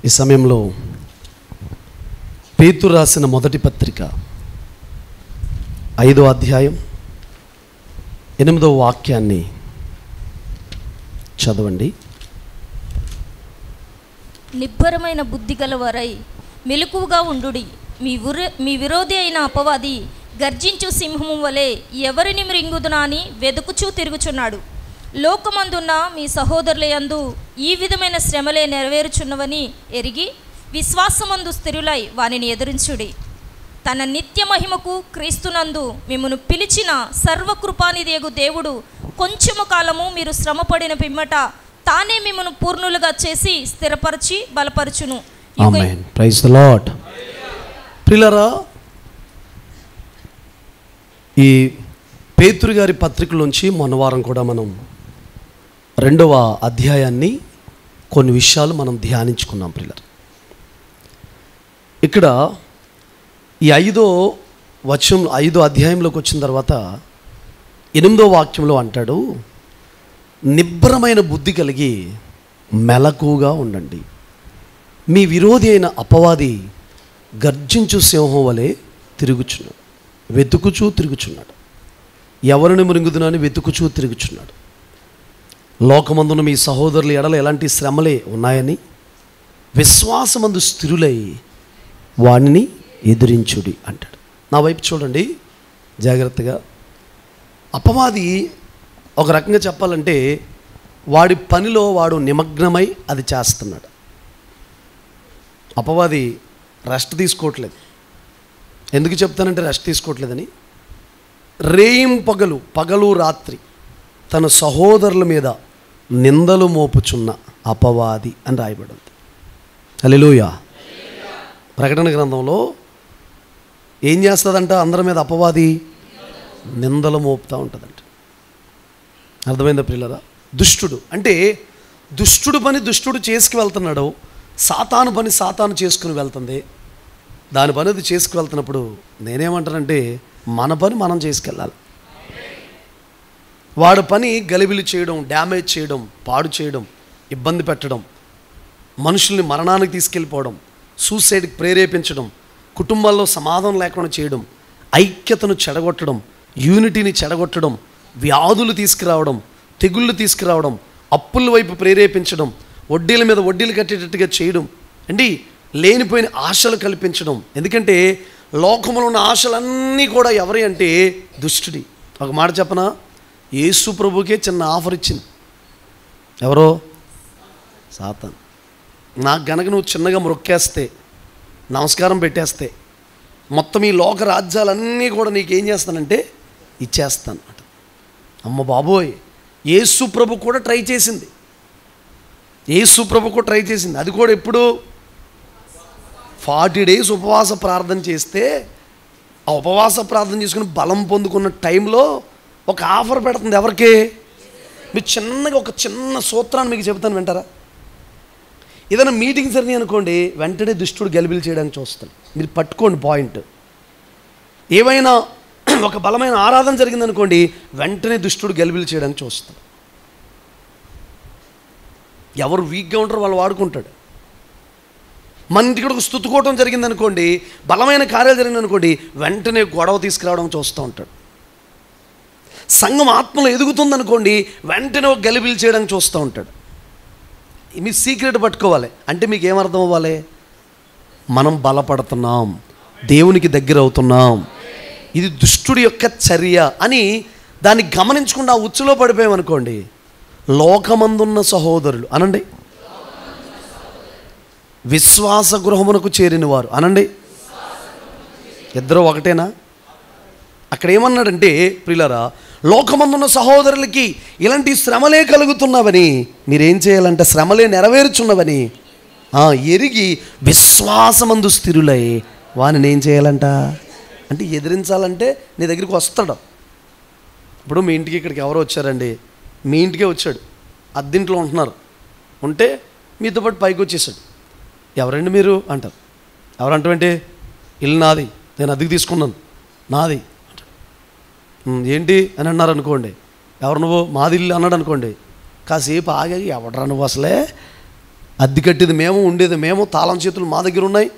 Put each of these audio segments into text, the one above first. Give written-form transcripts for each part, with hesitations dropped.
ఈ సమయంలో పేతురు రాసిన మొదటి పత్రిక 5వ అధ్యాయం 8వ వాక్యాన్ని చదవండి. నిబ్బరమైన బుద్ధి గలవారై మెలకువగా ఉండుడి. మీ విరోధి అయిన అపవాది గర్జించు సింహము వలె ఎవరిని మృంగుదునా అని వెదుకుచూ తిరుగుచున్నాడు. లోకమందున్న మీ సహోదరుల యందు ఈ విధమైన శ్రమలే నెరవేరుచున్నవని ఎరిగి విశ్వాసమందు స్థిరులై వానిని ఎదిరించుడి. తన నిత్య మహిమకు క్రీస్తునందు మిమ్మును పిలిచిన సర్వకృపానిదేగు దేవుడు కొంచెము కాలము మీరు శ్రమపడిన పిమ్మట తానే మిమ్మును పూర్ణులుగా చేసి స్థిరపరిచి బలపరచును. ఆమేన్. Praise the lord. ప్రియులారా, ఈ పేతురు గారి పత్రికలోంచి మొన్న వారం కూడా మనం 2వ అధ్యాయాన్ని కొన్ని విషయాలు మనం ధ్యానించుకున్నాం. ప్రియులారా, ఇక్కడ ఈ 5వ అధ్యాయంలోకి వచ్చిన తర్వాత 8వ వాక్యంలో అంటాడు, నిబ్బరమైన బుద్ధి కలిగి మెలకుగా ఉండండి. మీ విరోధి అయిన అపవాది గర్జించు సింహం వలె తిరుగుచున్నాడు, వెతుకుచూ తిరుగుచున్నాడు. ఎవరిని మృంగుదునని వెతుకుచూ తిరుగుచున్నాడు. లోకమందున మీ సహోదరుల ఎడల ఎలాంటి శ్రమలే ఉన్నాయని విశ్వాసమందు స్థిరులై వాడిని ఎదిరించుడి అంటాడు. నా వైపు చూడండి జాగ్రత్తగా. అపవాది ఒక రకంగా చెప్పాలంటే వాడి పనిలో వాడు నిమగ్నమై అది చేస్తున్నాడు. అపవాది రెస్ట్ తీసుకోవట్లేదు. ఎందుకు చెప్తానంటే రెస్ట్ తీసుకోవట్లేదని, పగలు రాత్రి తన సహోదరుల మీద నిందలు మోపుచున్న అపవాది అని రాయబడింది. హల్లెలూయా. ప్రకటన గ్రంథంలో ఏం చేస్తుందంట? అందరి మీద అపవాది నిందలు మోపుతూ ఉంటుందంట. అర్థమైందా ప్రియులారా? దుష్టుడు అంటే దుష్టుడు పని దుష్టుడు చేసుకు వెళ్తున్నాడు, సాతాను పని సాతాను చేసుకుని వెళ్తుంది. దాని పని అది చేసుకు వెళ్తున్నప్పుడు నేనేమంటానంటే మన పని మనం చేసుకెళ్ళాలి. వాడి పని గలిబిలి చేయడం, డ్యామేజ్ చేయడం, పాడు చేయడం, ఇబ్బంది పెట్టడం, మనుషుల్ని మరణానికి తీసుకెళ్ళిపోవడం, సూసైడ్కి ప్రేరేపించడం, కుటుంబాల్లో సమాధానం లేకుండా చేయడం, ఐక్యతను చెడగొట్టడం, యూనిటీని చెడగొట్టడం, వ్యాధులు తీసుకురావడం, తెగుళ్ళు తీసుకురావడం, అప్పుల వైపు ప్రేరేపించడం, వడ్డీల మీద వడ్డీలు కట్టేటట్టుగా చేయడం, అండి లేనిపోయిన ఆశలు కల్పించడం. ఎందుకంటే లోకంలో ఉన్న ఆశలన్నీ కూడా ఎవరి అంటే దుష్టుడి. ఒక మాట చెప్పనా, యేసు ప్రభుకే చిన్న ఆఫర్ ఇచ్చింది. ఎవరో? సాతాను. నాకు గనక నువ్వు చిన్నగా మొక్కేస్తే, నమస్కారం పెట్టేస్తే మొత్తం ఈ లోక రాజ్యాలన్నీ కూడా నీకేం చేస్తానంటే ఇచ్చేస్తాను అన్నమాట. అమ్మ బాబోయ్, యేసు ప్రభు కూడా ట్రై చేసింది. అది కూడా ఎప్పుడు 40 days ఉపవాస ప్రార్థన చేస్తే, ఆ ఉపవాస ప్రార్థన చేసుకుని బలం పొందుకున్న టైంలో ఒక ఆఫర్ పెడుతుంది. ఎవరికి? మీరు చిన్నగా ఒక చిన్న సూత్రాన్ని మీకు చెబుతాను, వింటారా? ఏదైనా మీటింగ్ జరిగినాయి అనుకోండి, వెంటనే దుష్టుడు గలిబిలి చేయడానికి చూస్తాడు. మీరు పట్టుకోండి పాయింట్. ఏవైనా ఒక బలమైన ఆరాధన జరిగిందనుకోండి, వెంటనే దుష్టుడు గలిబిలి చేయడానికి చూస్తాడు. ఎవరు వీక్గా ఉంటారో వాళ్ళు వాడుకుంటాడు. మన ఇంటికి ఒక స్తుతుకోవటం జరిగిందనుకోండి, బలమైన కార్యాలు జరిగిందనుకోండి, వెంటనే గొడవ తీసుకురావడం చూస్తూ ఉంటాడు. సంఘం ఆత్మలో ఎదుగుతుందనుకోండి, వెంటనే ఒక గలిబిలి చేయడానికి చూస్తూ ఉంటాడు. మీ సీక్రెట్ పట్టుకోవాలి. అంటే మీకు ఏమర్థం అవ్వాలి? మనం బలపడుతున్నాం, దేవునికి దగ్గర అవుతున్నాం, ఇది దుష్టుడి యొక్క చర్య అని దాన్ని గమనించకుండా ఉచ్చులో పడిపోయామనుకోండి, లోకమందున్న సహోదరులు అనండి, విశ్వాస గృహమునకు చేరిన వారు అనండి, ఇద్దరు ఒకటేనా? అక్కడ ఏమన్నాడంటే ప్రియులారా, లోకమందున్న సహోదరులకి ఇలాంటి శ్రమలే కలుగుతున్నవని మీరేం చేయాలంటే, శ్రమలే నెరవేరుచున్నవని ఎరిగి విశ్వాసమందు స్థిరులై వానిని ఏం చేయాలంట అంటే ఎదిరించాలంటే నీ దగ్గరికి వస్తాడు. ఇప్పుడు మీ ఇంటికి ఇక్కడికి ఎవరో వచ్చారండి, మీ ఇంటికే వచ్చాడు, అద్దెంట్లో ఉంటే మీతో పాటు పైకి వచ్చేసాడు. ఎవరండి మీరు అంటారు. ఎవరంటే ఇల్లు నాది, నేను అద్దెకి తీసుకున్నాను, నాది అంటాడు. ఏంటి అని అన్నారు అనుకోండి, ఎవరు నువ్వు? మాది ఇల్లు అన్నాడు అనుకోండి, కాసేపు ఆగి ఎవడరా నువ్వు అసలే అద్దె కట్టేది మేము, ఉండేది మేము, తాళం చేతులు మా దగ్గర ఉన్నాయి,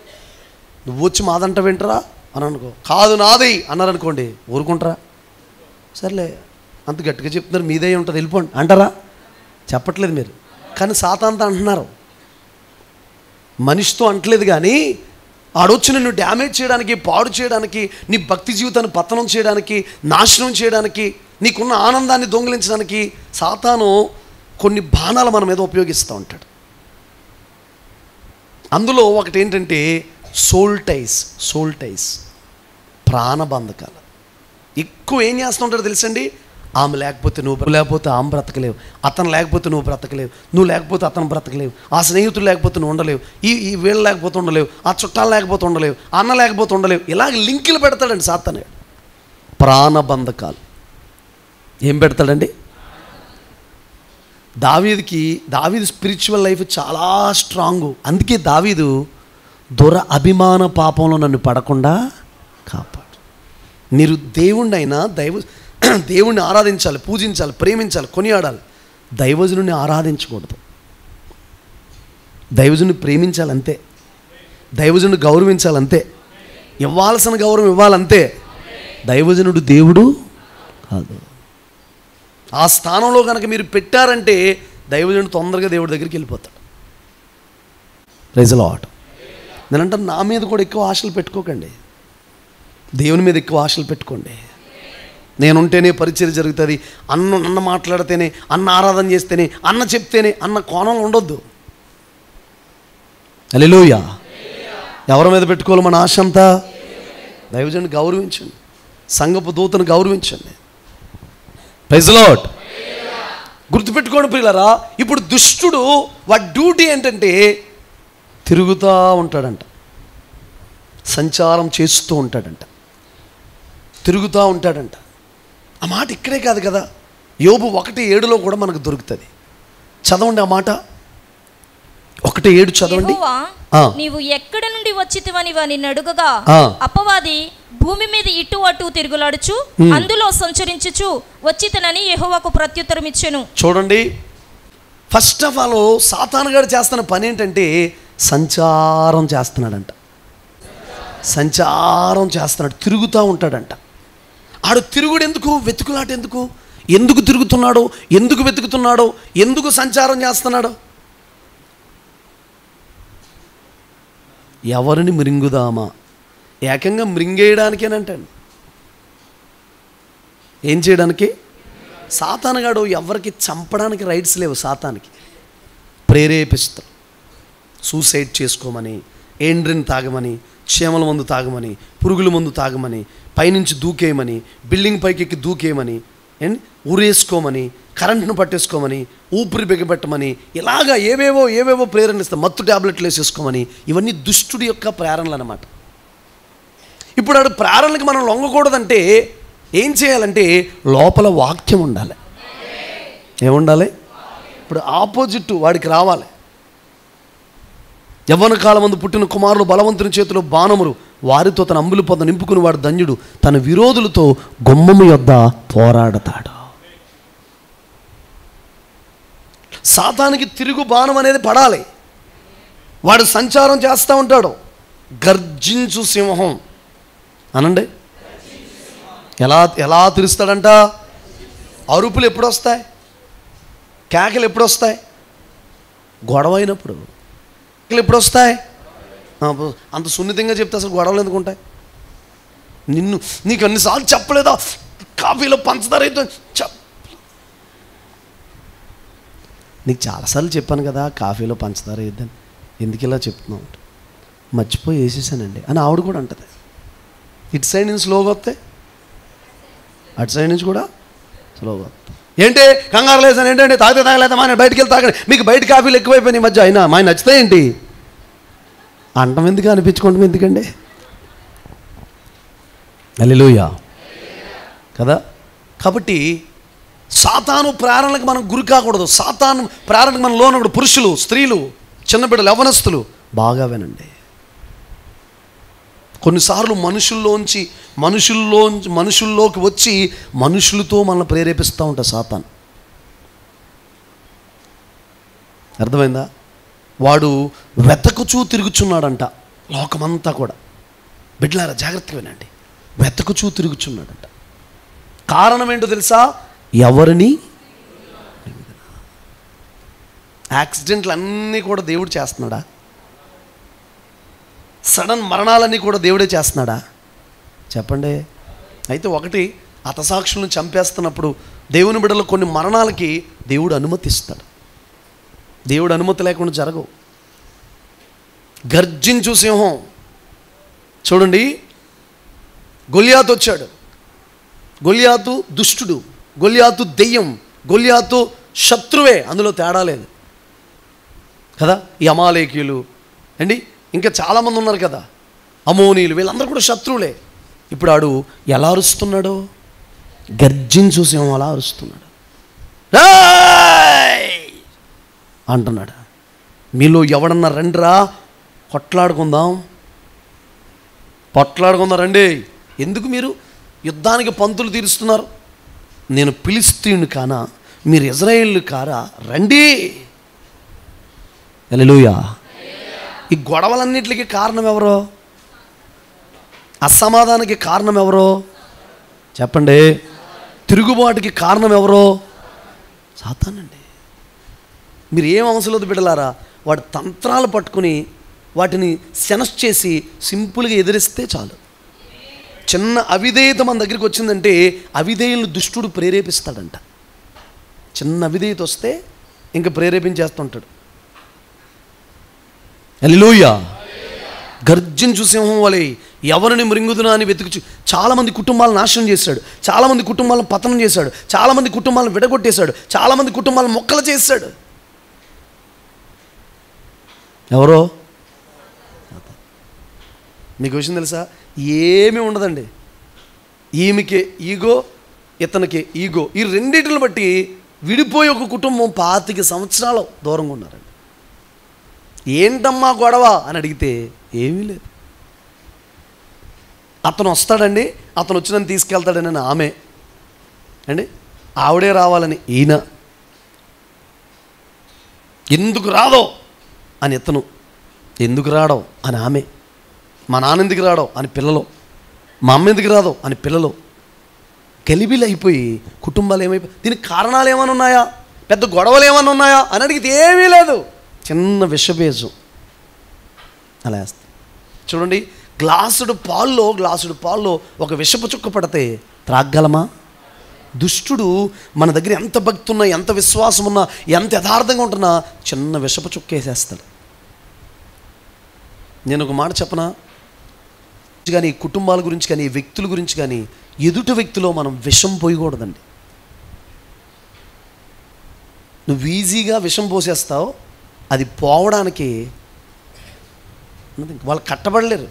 నువ్వు వచ్చి మాదంట వింటరా అని అనుకో. కాదు నాది అన్నారనుకోండి, ఊరుకుంటారా? సర్లే అంత గట్టిగా చెప్తున్నారు, మీదే ఉంటుంది వెళ్ళిపోండి అంటారా? చెప్పట్లేదు మీరు, కానీ సాతానుతో అంటున్నారు. మనిషితో అంటలేదు, కానీ ఆడొచ్చి నిన్ను డ్యామేజ్ చేయడానికి, పాడు చేయడానికి, నీ భక్తి జీవితాన్ని పతనం చేయడానికి, నాశనం చేయడానికి, నీకున్న ఆనందాన్ని దొంగిలించడానికి సాతాను కొన్ని బాణాలు మన మీద ఉపయోగిస్తూ ఉంటాడు. అందులో ఒకటి ఏంటంటే సోల్ టైస్, ప్రాణబంధకాలు. ఎక్కువ ఏం చేస్తూ ఉంటారో తెలుసండి? ఆమె లేకపోతే నువ్వు లేకపోతే ఆమె బ్రతకలేవు, అతను లేకపోతే నువ్వు బ్రతకలేవు, నువ్వు లేకపోతే అతను బ్రతకలేవు, ఆ స్నేహితులు లేకపోతే నువ్వు ఉండలేవు, ఈ వీళ్ళు లేకపోతే ఉండలేవు, ఆ చుట్టాలు లేకపోతే ఉండలేవు, అన్న లేకపోతే ఉండలేవు. ఇలాగ లింకులు పెడతాడండి సాతాను. ప్రాణబంధకాలు ఏం పెడతాడండి? దావీదు స్పిరిచువల్ లైఫ్ చాలా స్ట్రాంగు. అందుకే దావీదు అభిమాన పాపంలో నన్ను పడకుండా కాపాడు. మీరు దేవుణ్ణి ఆరాధించాలి, పూజించాలి, ప్రేమించాలి, కొనియాడాలి. దైవజనుని ఆరాధించకూడదు, దైవజనుని ప్రేమించాలంతే, దైవజనుని గౌరవించాలంతే, ఇవ్వాల్సిన గౌరవం ఇవ్వాలంతే. దైవజనుడు దేవుడు కాదు. ఆ స్థానంలో కనుక మీరు పెట్టారంటే దైవజనుడు తొందరగా దేవుడి దగ్గరికి వెళ్ళిపోతాడు. Praise the lord. నేనంటే నా మీద కూడా ఎక్కువ ఆశలు పెట్టుకోకండి, దేవుని మీద ఎక్కువ ఆశలు పెట్టుకోండి. నేనుంటేనే పరిచయం జరుగుతుంది, అన్న మాట్లాడితేనే, అన్న ఆరాధన చేస్తేనే, అన్న చెప్తేనే అన్న కోణంలో ఉండొద్దు. హల్లెలూయా. ఎవరి మీద పెట్టుకోవాలి మన ఆశ అంతా? దైవజనుని గౌరవించండి, సంఘపు దూతను గౌరవించండి. Praise the lord. గుర్తుపెట్టుకోండి ప్రియులారా, ఇప్పుడు దుష్టుడు వాడి డ్యూటీ ఏంటంటే తిరుగుతూ ఉంటాడంట, సంచారం చేస్తూ ఉంటాడంట, తిరుగుతూ ఉంటాడంట. ఆ మాట ఇక్కడే కాదు కదా, యోబు 1:7 కూడా మనకు దొరుకుతుంది. చదవండి ఆ మాట, 1:7 చదవండి. నీవు ఎక్కడి నుండి వచ్చితివని వానిని అడుగగా అపవాది భూమి మీద ఇటు అటు తిరుగులాడుచు అందులో సంచరించుచు వచ్చితనని యెహోవాకు ప్రత్యుత్తరం ఇచ్చెను. చూడండి, ఫస్ట్ ఆఫ్ ఆల్ సాతాను గారు చేస్తున్న పని ఏంటంటే సంచారం చేస్తున్నాడంట, తిరుగుతూ ఉంటాడంట. ఆడు తిరుగుడు ఎందుకు? వెతుకులాట ఎందుకు? ఎందుకు తిరుగుతున్నాడో, ఎందుకు వెతుకుతున్నాడో, ఎందుకు సంచారం చేస్తున్నాడో? ఎవరిని మృంగుదామా? ఏకంగా మృంగేయడానికేనంటండి. ఏం చేయడానికి? సాతానుగాడు ఎవరికి చంపడానికి రైట్స్ లేవు. సాతానికి ప్రేరేపిస్తాడు, సూసైడ్ చేసుకోమని, ఏండ్రిన్ తాగమని, క్షేమల మందు తాగమని, పురుగుల మందు తాగమని, పైనుంచి దూకేయమని, బిల్డింగ్ పైకి ఎక్కి దూకేయమని, ఊరేసుకోమని, కరెంట్ను పట్టేసుకోమని, ఊపిరి బిగబెట్టమని, ఇలాగా ఏవేవో ప్రేరణలు ఇస్తాం. మత్తు ట్యాబ్లెట్లు వేసేసుకోమని. ఇవన్నీ దుష్టుడి యొక్క ప్రేరణలు అన్నమాట. ఇప్పుడు ఆడు ప్రేరణలకు మనం లొంగకూడదంటే ఏం చేయాలంటే లోపల వాక్యం ఉండాలి. ఏముండాలి? ఇప్పుడు ఆపోజిట్ వాడికి రావాలి. యవ్వన కాలమందు పుట్టిన కుమారులు బలవంతుని చేతిలో బాణములు, వారితో తన అంబులు పొంద నింపుకుని వాడు ధన్యుడు, తన విరోధులతో గుమ్మము యొద్ద పోరాడతాడు. సాతానికి తిరుగు బాణం అనేది పడాలి. వాడు సంచారం చేస్తూ ఉంటాడు. గర్జించు సింహం అనండి. ఎలా తిరుస్తాడంట? అరుపులు ఎప్పుడు వస్తాయి? కేకలు ఎప్పుడు వస్తాయి? గొడవ అయినప్పుడు. కేకలు ఎప్పుడు వస్తాయి? అంత సున్నితంగా చెప్తే అసలు గొడవలు ఎందుకు ఉంటాయి? నీకు అన్నిసార్లు చెప్పలేదా కాఫీలో పంచదార అయితే? నీకు చాలాసార్లు చెప్పాను కదా కాఫీలో పంచదార వేద్దని, ఎందుకు ఇలా చెప్తున్నావు? మర్చిపోయి వేసేసానండి అని ఆవిడ కూడా అంటది. ఇటు సైడ్ నుంచి స్లోగా వస్తాయి, అటు సైడ్ నుంచి కూడా స్లోగా వస్తాయి. ఏంటి కంగారు లేసాను? ఏంటంటే తాగలేదా? మా బయటికి వెళ్ళి తాగండి, మీకు బయట కాఫీలు ఎక్కువైపోయినాయి మధ్య, అయినా మా నచ్చుతాయేంటి అంటం ఎందుకు, అనిపించుకోవడం ఎందుకండి? హల్లెలూయా కదా. కాబట్టి సాతాను ప్రేరణలకు మనం గురి కాకూడదు. సాతాను ప్రేరణకు మనం లోనప్పుడు పురుషులు, స్త్రీలు, చిన్నబిడ్డలు, యవ్వనస్తులు బాగా వినండి. కొన్నిసార్లు మనుషుల్లోకి వచ్చి మనుషులతో మనల్ని ప్రేరేపిస్తూ ఉంటారు సాతాను. అర్థమైందా? వాడు వెతకుచూ తిరుగుచున్నాడంట. లోకమంతా కూడా, బిడ్డలారా జాగ్రత్తగా వినండి, వెతకుచూ తిరుగుచున్నాడంట. కారణం ఏంటో తెలుసా? ఎవరిని? యాక్సిడెంట్లు అన్నీ కూడా దేవుడు చేస్తున్నాడా? సడన్ మరణాలన్నీ కూడా దేవుడే చేస్తున్నాడా? చెప్పండి. అయితే ఒకటి, హతసాక్షులను చంపేస్తున్నప్పుడు దేవుని బిడ్డలు కొన్ని మరణాలకి దేవుడు అనుమతిస్తాడు. దేవుడు అనుమతి లేకుండా జరగవు. గర్జించు సింహం చూడండి, గొలియాతు వచ్చాడు. గొలియాతు దుష్టుడు, గొలియాతు దెయ్యం, గొలియాతు శత్రువే, అందులో తేడా లేదు కదా. ఈ అమాలేకీయులు అండి, ఇంకా చాలామంది ఉన్నారు కదా, అమోనీయులు, వీళ్ళందరూ కూడా శత్రువులే. ఇప్పుడు ఆడు ఎలా అరుస్తున్నాడు? గర్జించు సింహం అలా అరుస్తున్నాడు, అంటున్నాడు. మీలో ఎవడన్నా రండిరా, పొట్లాడుకుందాం రండి. ఎందుకు మీరు యుద్ధానికి పంతులు తీరుస్తున్నారు? నేను ఫిలిష్తీయుని కానా, మీరు ఇజ్రాయేలు కారా, రండి. హల్లెలూయా. ఈ గొడవలన్నిటికీ కారణం ఎవరో? అసమాధానానికి కారణం ఎవరో? చెప్పండి. తిరుగుబాటుకి కారణం ఎవరో? సాతానండి. మీరు ఏం అవసరం లేదు బిడ్డలారా, వాడి తంత్రాలు పట్టుకుని వాటిని సెనస్ చేసి సింపుల్గా ఎదిరిస్తే చాలు. చిన్న అవిధేయత మన దగ్గరికి వచ్చిందంటే అవిధేయులను దుష్టుడు ప్రేరేపిస్తాడంట. చిన్న అవిధేయత వస్తే ఇంకా ప్రేరేపించేస్తుంటాడు. హల్లెలూయా. గర్జించు సింహం వలె ఎవరిని మృంగుదునా అని వెతుకుచు. చాలామంది కుటుంబాలను నాశనం చేశాడు, చాలామంది కుటుంబాలను పతనం చేశాడు, చాలామంది కుటుంబాలను విడగొట్టేశాడు, చాలామంది కుటుంబాలను మొక్కలు చేశాడు. ఎవరో? మీకు విషయం తెలుసా? ఏమీ ఉండదండి. ఈమెకి ఈగో, ఇతనికి ఈగో, ఈ రెండింటిని బట్టి విడిపోయి ఒక కుటుంబం 25 సంవత్సరాలు దూరంగా ఉన్నారండి. ఏంటమ్మా గొడవ అని అడిగితే ఏమీ లేదు. అతను వస్తాడండి, అతను వచ్చి నన్ను తీసుకెళ్తాడని ఆమె అండి, ఆవిడే రావాలని ఈయన, ఎందుకు రాదో అని ఇతను, ఎందుకు రాడో అని ఆమె, మా నాన్న ఎందుకు రాడో అని పిల్లలు, మా అమ్మ ఎందుకు రాదో అని పిల్లలు, గలిబిలు అయిపోయి కుటుంబాలు ఏమైపోయి. దీనికి కారణాలు ఏమైనా ఉన్నాయా, పెద్ద గొడవలు ఏమైనా ఉన్నాయా అని అడిగితే ఏమీ లేదు. చిన్న విషబేజం అలా వేస్తాం. చూడండి, గ్లాసుడు పాల్లో ఒక విషపు చుక్క పడితే త్రాగలమా? దుష్టుడు మన దగ్గర ఎంత భక్తి ఉన్నా, ఎంత విశ్వాసం ఉన్నా, ఎంత యథార్థంగా ఉంటున్నా చిన్న విషపు చుక్క వేసేస్తాడు. నేను ఒక మాట చెప్పనా, కానీ కుటుంబాల గురించి కానీ వ్యక్తుల గురించి కానీ ఎదుటి వ్యక్తిలో మనం విషం పోయకూడదండి. నువ్వు ఈజీగా విషం పోసేస్తావు, అది పోవడానికి వాళ్ళు కట్టబడలేరు.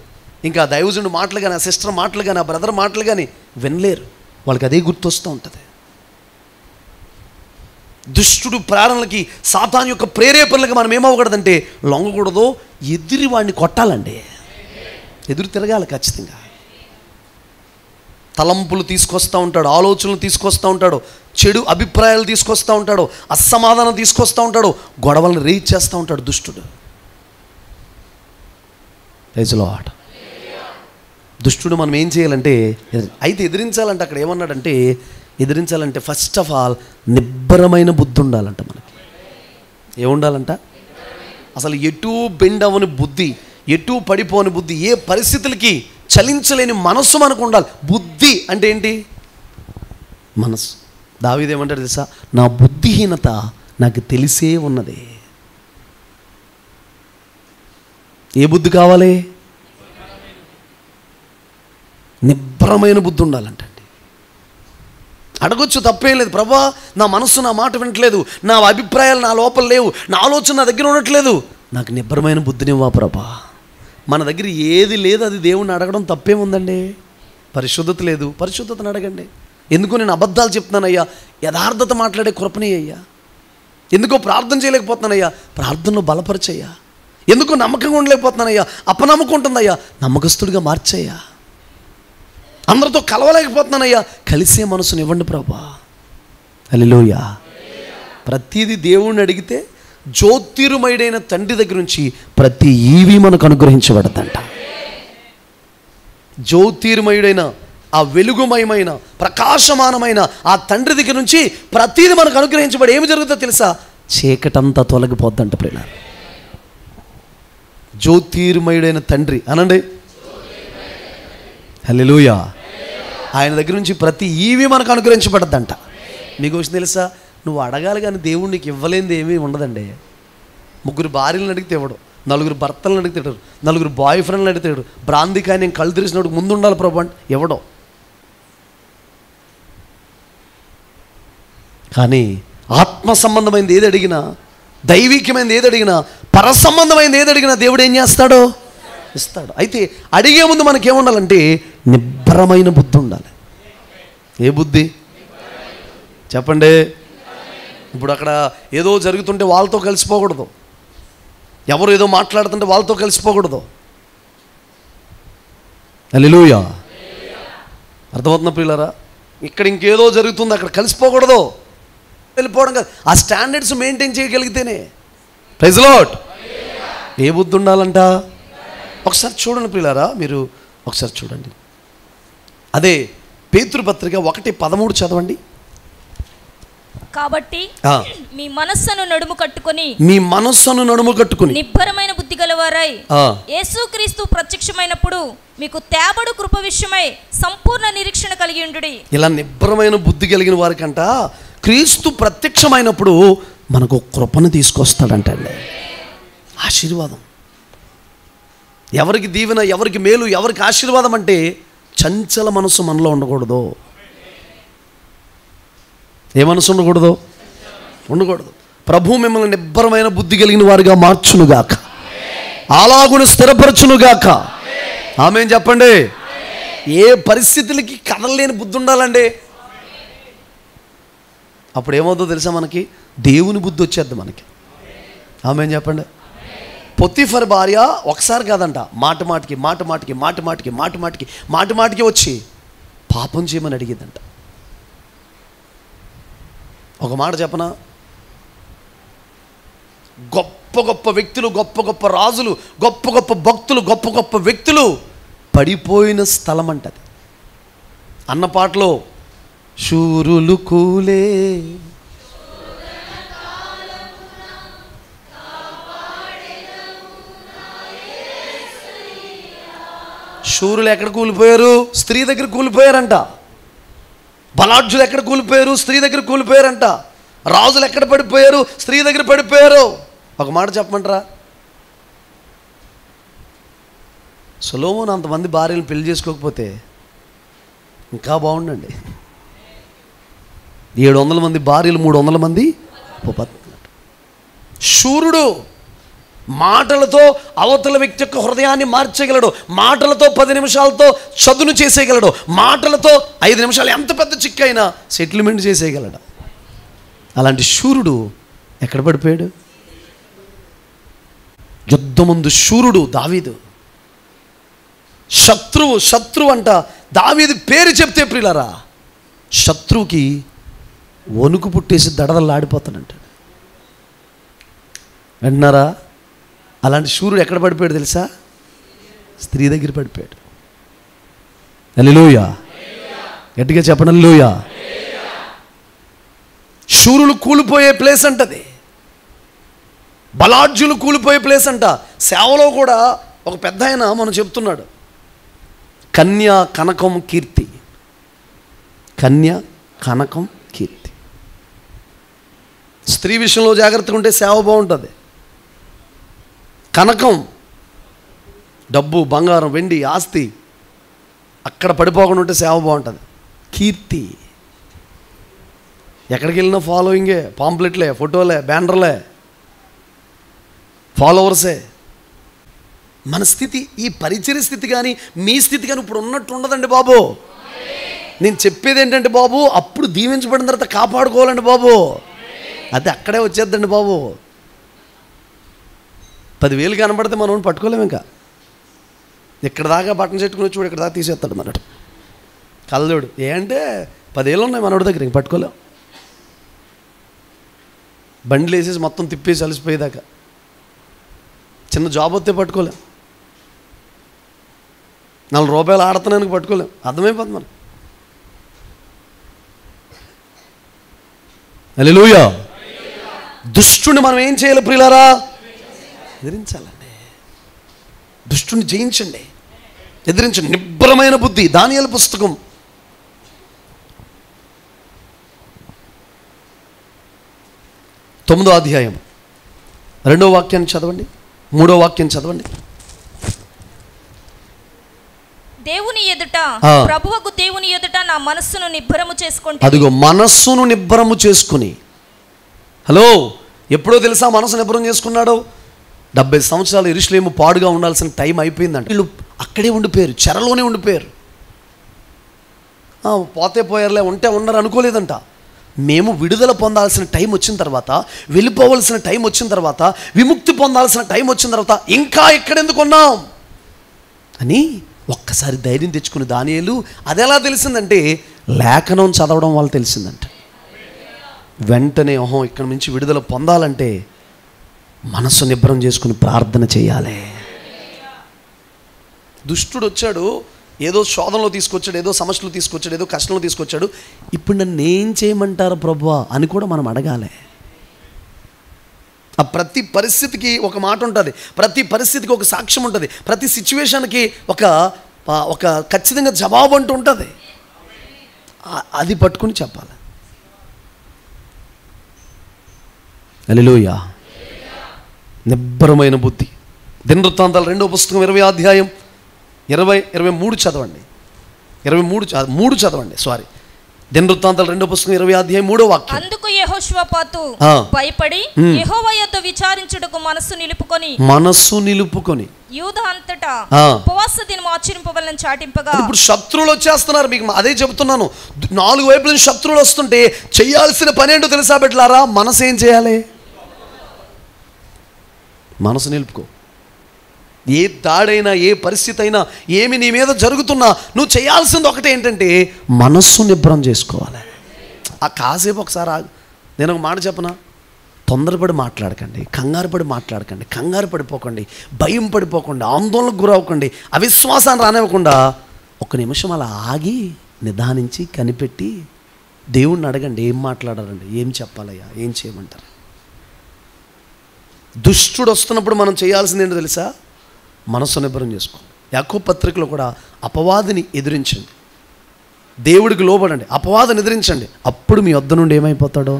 ఇంకా దైవజనుడు మాటలు కానీ, ఆ సిస్టర్ మాటలు కానీ, ఆ బ్రదర్ మాటలు కానీ వినలేరు. వాళ్ళకి అదే గుర్తొస్తూ ఉంటుంది. దుష్టుడు ప్రేరణలకి, సాతాను యొక్క ప్రేరేపణలకి మనం ఏమవ్వకూడదంటే లొంగకూడదు, ఎదిరి వాడిని కొట్టాలండి. ఎదురు తిరగాలి ఖచ్చితంగా. తలంపులు తీసుకొస్తూ ఉంటాడు, ఆలోచనలు తీసుకొస్తూ ఉంటాడు, చెడు అభిప్రాయాలు తీసుకొస్తూ ఉంటాడు, అసమాధానం తీసుకొస్తూ ఉంటాడు, గొడవలను రేజ్ చేస్తూ ఉంటాడు దుష్టుడు. Praise lord. దుష్టుడు మనం ఏం చేయాలంటే, అయితే ఎదిరించాలంటే అక్కడ ఏమన్నాడంటే, ఎదిరించాలంటే ఫస్ట్ ఆఫ్ ఆల్ నిబ్బరమైన బుద్ధి ఉండాలంట. మనకి ఏముండాలంట? అసలు ఎటూ బెండ్ అవ్వని బుద్ధి, ఎటూ పడిపోని బుద్ధి, ఏ పరిస్థితులకి చలించలేని మనస్సు మనకు ఉండాలి. బుద్ధి అంటే ఏంటి? మనస్సు. దావీదు ఏమంటాడు తెలుసా? నా బుద్ధిహీనత నాకు తెలిసే ఉన్నది. ఏ బుద్ధి కావాలి? నిబ్బరమైన బుద్ధి ఉండాలంటండి. అడగొచ్చు, తప్పేం లేదు. ప్రభా, నా మనస్సు నా మాట వినట్లేదు, నా అభిప్రాయాలు నా లోపల లేవు, నా ఆలోచన నా దగ్గర ఉండట్లేదు, నాకు నిబ్బరమైన బుద్ధినివ్వా ప్రభా. మన దగ్గర ఏది లేదు అది దేవుణ్ణి అడగడం తప్పేముందండి? పరిశుద్ధత లేదు, పరిశుద్ధతను అడగండి. ఎందుకు నేను అబద్ధాలు చెప్తున్నానయ్యా, యథార్థత మాట్లాడే కృపని అయ్యా. ఎందుకో ప్రార్థన చేయలేకపోతున్నానయ్యా, ప్రార్థనలో బలపరచయ్యా. ఎందుకో నమ్మకంగా ఉండలేకపోతున్నానయ్యా, అపనమ్మకం ఉంటుందయ్యా, నమ్మకస్తుడిగా మార్చయ్యా. అందరితో కలవలేకపోతున్నానయ్యా, కలిసే మనసుని ఇవ్వండి ప్రభా. హల్లెలూయా. ప్రతిదీ దేవుణ్ణి అడిగితే జ్యోతిర్మయుడైన తండ్రి దగ్గర నుంచి ప్రతి ఈవి మనకు అనుగ్రహించబడదంట. జ్యోతిర్మయుడైన ఆ వెలుగుమయమైన ప్రకాశమానమైన ఆ తండ్రి దగ్గర నుంచి ప్రతిదీ మనకు అనుగ్రహించబడి ఏమి జరుగుతుందో తెలుసా? చీకటంతా తొలగిపోద్దంట ప్రియులారా. జ్యోతిర్మయుడైన తండ్రి అనండి, హల్లెలూయా. ఆయన దగ్గర నుంచి ప్రతి ఈవి మనకు అనుగ్రహించబడద్దంట. మీకు విషయం తెలుసా? నువ్వు అడగాలి కానీ దేవుడు నీకు ఇవ్వలేనిది ఏమీ ఉండదండి. 3 భార్యలను అడిగితే ఇవ్వడు, 4 భర్తలను అడిగితే ఇవ్వడు, 4 బాయ్ ఫ్రెండ్లను అడిగితే ఇవ్వడు. బ్రాంతి కానీ నేను కళ్ళు తెరిచినప్పుడు ముందు ఉండాలి ప్రభు అంటే ఇవ్వడం. కానీ ఆత్మ సంబంధమైనది ఏది అడిగినా, దైవికమైనది ఏది అడిగినా, పర సంబంధమైనది ఏది అడిగినా దేవుడు ఏం చేస్తాడో ఇస్తాడు. అయితే అడిగే ముందు మనకేముండాలంటే నిబ్బరమైన బుద్ధి ఉండాలి. ఏ బుద్ధి చెప్పండి? ఇప్పుడు అక్కడ ఏదో జరుగుతుంటే వాళ్ళతో కలిసిపోకూడదు, ఎవరు ఏదో మాట్లాడుతుంటే వాళ్ళతో కలిసిపోకూడదు. హల్లెలూయా. అర్థమవుతున్న ప్రియులారా? ఇక్కడ ఇంకేదో జరుగుతుంది, అక్కడ కలిసిపోకూడదు, వెళ్ళిపోవడం కాదు. ఆ స్టాండర్డ్స్ మెయింటైన్ చేయగలిగితేనే. Praise lord. ఏ బుద్ధి ఉండాలంట? ఒకసారి చూడండి ప్రియులారా, మీరు ఒకసారి చూడండి. అదే పేతురు పత్రిక 1:13 చదవండి. కాబట్టి మీ మనస్సును నడుము కట్టుకొని నిబ్బరమైన బుద్ధి గలవారై యేసుక్రీస్తు ప్రత్యక్షమైనప్పుడు మీకు తేబడు కృప విషయమై సంపూర్ణ నిరీక్షణ కలిగి ఉండుడి. ఇలా నిబ్బరమైన బుద్ధి కలిగిన వారికంట క్రీస్తు ప్రత్యక్షమైనప్పుడు మనకు కృపను తీసుకొస్తాడంటండి. ఆశీర్వాదం. ఎవరికి దీవెన, ఎవరికి మేలు, ఎవరికి ఆశీర్వాదం అంటే చంచల మనసు మనలో ఉండకూడదు. ఏ మనసు ఉండకూడదు? ఉండకూడదు. ప్రభు మిమ్మల్ని నిబ్బరమైన బుద్ధి కలిగిన వారిగా మార్చునుగాక, అలాగును స్థిరపరచునుగాక. ఆమేన్ చెప్పండి. ఏ పరిస్థితులకి కదలలేని బుద్ధి ఉండాలండి. అప్పుడు ఏమవుతుందో తెలుసా? మనకి దేవుని బుద్ధి వచ్చేద్ది మనకి. ఆమేన్ చెప్పండి. పొత్తిఫర్ భార్య ఒకసారి కాదంట, మాట మాటికి వచ్చి పాపం చేయమని అడిగిందంట. ఒక మాట చెప్పనా? గొప్ప గొప్ప వ్యక్తులు, గొప్ప గొప్ప రాజులు, గొప్ప గొప్ప భక్తులు, గొప్ప గొప్ప వ్యక్తులు పడిపోయిన స్థలం అంటది. అన్న పాటలో శూరులు కూలే శూరులు ఎక్కడ కూలిపోయారు? స్త్రీ దగ్గర కూలిపోయారంట. బలాఢ్యులు ఎక్కడ కూలిపోయారు? స్త్రీ దగ్గర కూలిపోయారంట. రాజులు ఎక్కడ పడిపోయారు? స్త్రీ దగ్గర పడిపోయారు. ఒక మాట చెప్పమంటారా? సొలొమోను అంతమంది భార్యలను పెళ్లి చేసుకోకపోతే ఇంకా బాగుండండి. 700 మంది భార్యలు, 300 మంది ఉపపత్నులు. శూరుడు మాటలతో అవతల వ్యక్తి యొక్క హృదయాన్ని మార్చగలడు. మాటలతో 10 నిమిషాలతో చదును చేసేయగలడు. మాటలతో 5 నిమిషాలు ఎంత పెద్ద చిక్కైనా సెటిల్మెంట్ చేసేయగలడు. అలాంటి శూరుడు ఎక్కడ పడిపోయాడు? యుద్ధముందు శూరుడు దావీదు. శత్రువు అంట. దావీదు పేరు చెప్తే ప్రియులారా, శత్రువుకి వణుకు పుట్టేసి దడదల్లాడిపోతానంటాడు. విన్నారా? అలాంటి శూరుడు ఎక్కడ పడిపోయాడు తెలుసా? స్త్రీ దగ్గర పడిపోయాడు. హల్లెలూయా. గట్టిగా చెప్పండి హల్లెలూయా. శూరులు కూలిపోయే ప్లేస్ అంటది. బలాఢ్యులు కూలిపోయే ప్లేస్ అంట. సేవలో కూడా ఒక పెద్ద ఆయన మనం చెప్తున్నాడు, కన్యా కనకం కీర్తి. కన్యా కనకం కీర్తి. స్త్రీ విషయంలో జాగ్రత్తగా ఉంటే సేవ బాగుంటుంది. కనకం డబ్బు, బంగారం, వెండి, ఆస్తి అక్కడ పడిపోకుండా ఉంటే సేవ బాగుంటుంది. కీర్తి ఎక్కడికి వెళ్ళినా ఫాలోయింగే, పాంప్లెట్లే, ఫోటోలే, బ్యానర్లే, ఫాలోవర్సే. మన స్థితి, ఈ పరిచయ స్థితి కానీ మీ స్థితి కానీ ఇప్పుడు ఉన్నట్టు ఉండదండి బాబు. నేను చెప్పేది ఏంటంటే బాబు, అప్పుడు దీవించబడిన తర్వాత కాపాడుకోవాలండి బాబు. అది అక్కడే వచ్చేద్దండి బాబు. 10,000 కనబడితే మనం పట్టుకోలేము. ఇంకా ఇక్కడ దాకా బట్టన్ చెట్టుకుని వచ్చి ఇక్కడ దాకా తీసేస్తాడు మనడు. కళ్ళోడు ఏంటంటే 10,000 ఉన్నాయి మనోడి దగ్గర, ఇంక పట్టుకోలేం. బండ్లు వేసేసి మొత్తం తిప్పేసి అలసిపోయేదాకా. చిన్న జాబ్ వస్తే పట్టుకోలేం, 4 రూపాయలు ఆడుతున్నానికి పట్టుకోలేం. అర్థమైపోతుంది మనం. హల్లెలూయా. దుష్టుని మనం ఏం చేయాలి ప్రియులారా? ఎదిరించాలండి. దుష్టుని జయించండి, ఎదిరించండి. నిబ్బరమైన బుద్ధి. దానియేలు పుస్తకం 9వ అధ్యాయం 2వ వాక్యాన్ని చదవండి, 3వ వాక్యాన్ని చదవండి. దేవుని ఎదుట, ప్రభువకు దేవుని ఎదుట నా మనస్సును నిబ్బరము చేసుకుంటే. అదిగో మనస్సును నిబ్బరము చేసుకుని. హలో, ఎప్పుడో తెలుసా మనసు నిబ్బరం చేసుకున్నాడు? 70 సంవత్సరాలు యెరూషలేము పాడుగా ఉండాల్సిన టైం అయిపోయిందంట. వీళ్ళు అక్కడే ఉండిపోయారు, చెరలోనే ఉండిపోయారు. పోతే పోయారులే, ఉంటే ఉన్నారు అనుకోలేదంట. మేము విడుదల పొందాల్సిన టైం వచ్చిన తర్వాత, వెళ్ళిపోవలసిన టైం వచ్చిన తర్వాత, విముక్తి పొందాల్సిన టైం వచ్చిన తర్వాత ఇంకా ఎక్కడెందుకు ఉన్నాం అని ఒక్కసారి ధైర్యం తెచ్చుకుని దానియేలు. అది ఎలా తెలిసిందంటే లేఖనం చదవడం వల్ల తెలిసిందంట. వెంటనే ఇక్కడ నుంచి విడుదల పొందాలంటే మనస్సు నిబ్బరం చేసుకుని ప్రార్థన చేయాలి. దుష్టుడు వచ్చాడు, ఏదో శోధనలో తీసుకొచ్చాడు, ఏదో సమస్యలు తీసుకొచ్చాడు, ఏదో కష్టంలో తీసుకొచ్చాడు. ఇప్పుడు నన్ను ఏం చేయమంటారు ప్రభువా అని కూడా మనం అడగాలి. ఆ ప్రతి పరిస్థితికి ఒక మాట ఉంటుంది, ప్రతి పరిస్థితికి ఒక సాక్ష్యం ఉంటుంది, ప్రతి సిచ్యువేషన్కి ఒక ఖచ్చితంగా జవాబు అంటూ ఉంటుంది. అది పట్టుకుని చెప్పాలి. హల్లెలూయా. నిబ్బరమైన బుద్ధి. దినవృత్తాంతాలు 2వ పుస్తకం 20వ అధ్యాయం 23 చదవండి. 23 చదవండి. సారీ, దినవృత్తాంతాలు 2వ పుస్తకం 20వ అధ్యాయం 3వ వాక్యం. అందుకు యెహోషువపాతు భయపడి యెహోవా యొద్ద విచారించుటకు మనస్సు నిలుపుకొని యూదా అంతటా ఉపవాస దినం ఆచరింపవలెనని చాటింపగా. ఇప్పుడు శత్రువులు వచ్చేస్తున్నారు, మీకు అదే చెబుతున్నాను. 4 వైపుల నుంచి శత్రువులు వస్తుంటే చేయాల్సిన పని ఏంటో తెలుసా బిడ్డలారా? మనసు ఏం చేయాలి? మనసు నిలుపుకో. ఏ దాడైనా, ఏ పరిస్థితి అయినా, ఏమి నీ మీద జరుగుతున్నా నువ్వు చేయాల్సింది ఒకటే, ఏంటంటే మనస్సు నిబ్బరం చేసుకోవాలి. కాసేపు ఒకసారి నేను ఒక మాట చెప్పనా? తొందరపడి మాట్లాడకండి, కంగారు పడిపోకండి, భయం పడిపోకండి, ఆందోళనకు గురవ్వకండి, అవిశ్వాసాన్ని రానివ్వకుండా 1 నిమిషం అలా ఆగి నిదానించి కనిపెట్టి దేవుణ్ణి అడగండి. ఏం మాట్లాడాలండి, ఏం చెప్పాలయ్యా, ఏం చేయమంటారు? దుష్టుడు వస్తున్నప్పుడు మనం చేయాల్సింది ఏంటో తెలుసా? మనస్సు నిబ్బరం చేసుకోండి. యాకోబు పత్రికలో కూడా అపవాదిని ఎదిరించండి, దేవుడికి లోబడండి, అపవాదిని ఎదిరించండి. అప్పుడు మీ వద్ద నుండి ఏమైపోతాడో?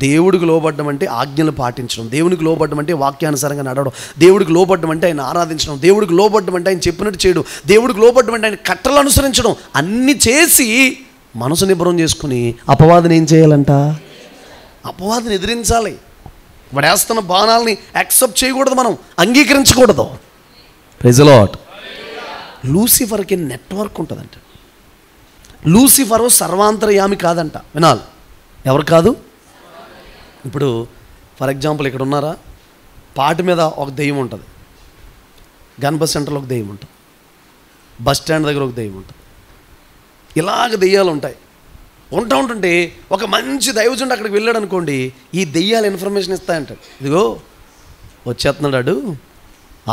దేవుడికి లోబడ్డం అంటే ఆజ్ఞలు పాటించడం, దేవునికి లోబడ్డం అంటే వాక్యానుసారంగా నడవడం, దేవుడికి లోబడ్డం అంటే ఆయన ఆరాధించడం, దేవుడికి లోబడ్డం అంటే ఆయన చెప్పినట్టు చేయడం, దేవుడికి లోబడ్డం అంటే ఆయన కట్టలు అనుసరించడం. అన్నీ చేసి మనసు నిబ్బరం చేసుకుని అపవాదిని ఏం చేయాలంట? అపవాదిని ఎదిరించాలి. వాడేస్తున్న బాణాలని యాక్సెప్ట్ చేయకూడదు, మనం అంగీకరించకూడదు. Praise the lord. లూసిఫర్కి నెట్వర్క్ ఉంటుందంట. లూసిఫరు సర్వాంతర్యామి కాదంట. వినాలి, ఎవరు కాదు? ఇప్పుడు ఫర్ ఎగ్జాంపుల్ ఇక్కడ ఉన్నారా, పాటి మీద ఒక దెయ్యం ఉంటుంది, గణపతి సెంటర్లో ఒక దెయ్యం ఉంటుంది, బస్ స్టాండ్ దగ్గర ఒక దెయ్యం ఉంటుంది. ఇలాగ దెయ్యాలు ఉంటాయి. ఉంటుంటే ఒక మంచి దైవజనుడు అక్కడికి వెళ్ళాడు అనుకోండి, ఈ దెయ్యాలు ఇన్ఫర్మేషన్ ఇస్తాయంటాడు. ఇదిగో వచ్చేస్తున్నాడు,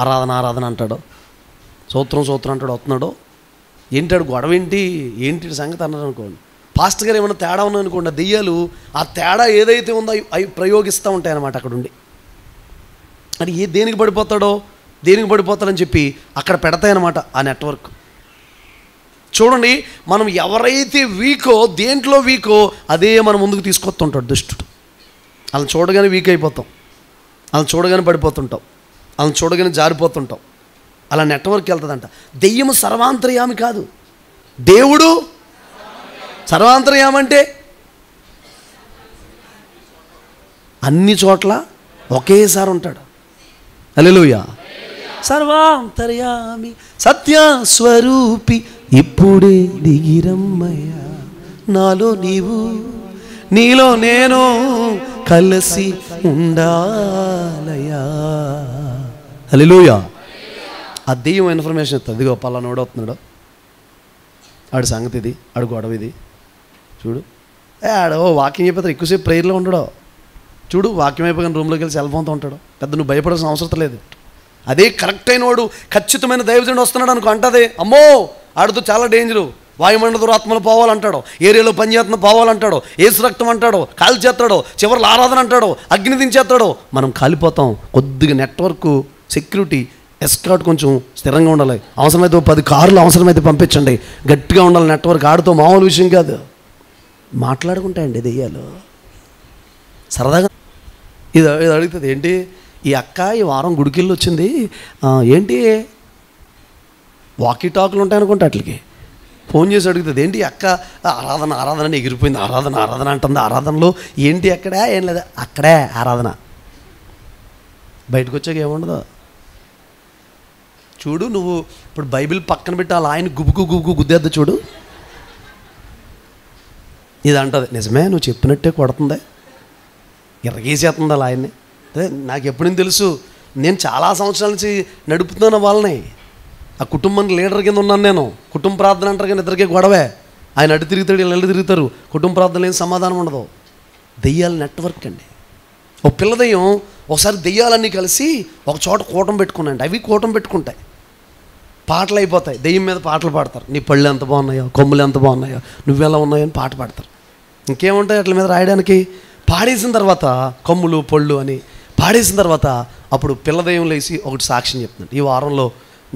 ఆరాధన అంటాడు, సూత్రం అంటాడు, వస్తున్నాడు. ఏంటాడు గొడవ, ఏంటి సంగతి అన్నాడు అనుకోండి. పాస్టర్ గారు ఏమన్నా తేడా ఉన్నాయనుకోండి, ఆ దెయ్యాలు ఆ తేడా ఏదైతే ఉందో అవి ప్రయోగిస్తూ ఉంటాయి అన్నమాట అక్కడ ఉండి. అది దేనికి పడిపోతాడని చెప్పి అక్కడ పెడతాయన్నమాట ఆ నెట్వర్క్. చూడండి, మనం ఎవరైతే వీకో, దేంట్లో వీకో అదే మనం ముందుకు తీసుకొస్తుంటాడు దుష్టుడు. వాళ్ళని చూడగానే వీక్ అయిపోతాం, వాళ్ళని చూడగానే పడిపోతుంటాం, వాళ్ళని చూడగానే జారిపోతుంటాం. అలా నెట్వర్క్ వెళ్తుందంట. దెయ్యము సర్వాంతర్యామి కాదు, దేవుడు సర్వాంతర్యామి. అంటే అన్ని చోట్ల ఒకేసారి ఉంటాడు. హల్లెలూయా. సర్వాంతర్యామి సత్యస్వరూపి ఇప్పుడే దిగిరమ్మయ్యా, నాలో నీవు నీలో నేను కలిసి ఉండాలయ్యా. హల్లెలూయా. ఆ దెయ్యం ఇన్ఫర్మేషన్ ఇస్తుంది. ఇదిగో పలానా వస్తున్నాడో, ఆడి సంగతి ఇది, ఆడు గొడవ ఇది, చూడు. ఆడో వాకింగ్ చెప్పేది ఎక్కువసేపు ప్రేయర్లో ఉండడో, చూడు, వాక్యం అయిపోయిన రూమ్లోకి వెళ్ళి సెల్ ఫోన్తో ఉంటాడు. పెద్ద నువ్వు భయపడాల్సిన అవసరం లేదు. అదే కరెక్ట్ అయిన వాడు, ఖచ్చితమైన దైవజనుడు వస్తున్నాడు అనుకో, అంటది అమ్మో ఆడుతూ చాలా డేంజరు, వాయుమండల దురాత్మలు పోవాలంటాడు, ఏరియాలో పనిచేస్తున్న పోవాలంటాడు, ఏసు రక్తం అంటాడు, కాల్ చేస్తాడు, చివరిలో ఆరాధన అంటాడు, అగ్ని దించేస్తాడు. మనం కాలిపోతాం. కొద్దిగా నెట్వర్క్ సెక్యూరిటీ ఎస్కాట్ కొంచెం స్థిరంగా ఉండాలి. అవసరమైతే 10 కార్లు అవసరమైతే పంపించండి. గట్టిగా ఉండాలి నెట్వర్క్. ఆడుతూ మామూలు విషయం కాదు. మాట్లాడుకుంటాయండి దెయ్యాలు సరదాగా. ఇది అడుగుతుంది, ఏంటి ఈ అక్క ఈ వారం గుడికెళ్ళి వచ్చింది, ఏంటి వాకీ టాకులు ఉంటాయనుకుంటా, అట్లకి ఫోన్ చేసి అడుగుతుంది, ఏంటి అక్క ఆరాధన ఎగిరిపోయింది, ఆరాధన అంటుంది. ఆరాధనలో ఏంటి అక్కడే, ఏం లేదా, అక్కడే ఆరాధన. బయటకు వచ్చాక ఏముండదు. చూడు, నువ్వు ఇప్పుడు బైబిల్ పక్కన పెట్టి అలా ఆయన గుబుకు గుద్దేద్దు చూడు. ఇది అంటది, నిజమే నువ్వు చెప్పినట్టే కొడుతుంది, ఎరగేసేస్తుంది అలా ఆయన్ని. అదే నాకు ఎప్పుడైనా తెలుసు, నేను చాలా సంవత్సరాల నుంచి నడుపుతున్నాను వాళ్ళని. ఆ కుటుంబం లీడర్ కింద ఉన్నాను నేను. కుటుంబ ప్రార్థన అంటారు కానీ ఇద్దరికే గొడవే. ఆయన అటు తిరుగుతాడు, వీళ్ళు అటు తిరుగుతారు. కుటుంబ ప్రార్థన ఏం సమాధానం ఉండదు. దెయ్యాల నెట్వర్క్ అండి. ఒక పిల్ల దెయ్యం ఒకసారి దెయ్యాలన్నీ కలిసి ఒక చోట కూటం పెట్టుకున్నాయండి. అవి కూటం పెట్టుకుంటాయి, పాటలు అయిపోతాయి. దెయ్యం మీద పాటలు పాడతారు. నీ పళ్ళు ఎంత బాగున్నాయో, కొమ్ములు ఎంత బాగున్నాయో, నువ్వెలా ఉన్నాయో అని పాట పాడతారు. ఇంకేముంటాయి అట్ల మీద రాయడానికి. పాడేసిన తర్వాత కొమ్ములు పళ్ళు అని పాడేసిన తర్వాత అప్పుడు పిల్ల దెయ్యం లేచి ఒకటి సాక్ష్యం చెప్తున్నాడు, ఈ వారంలో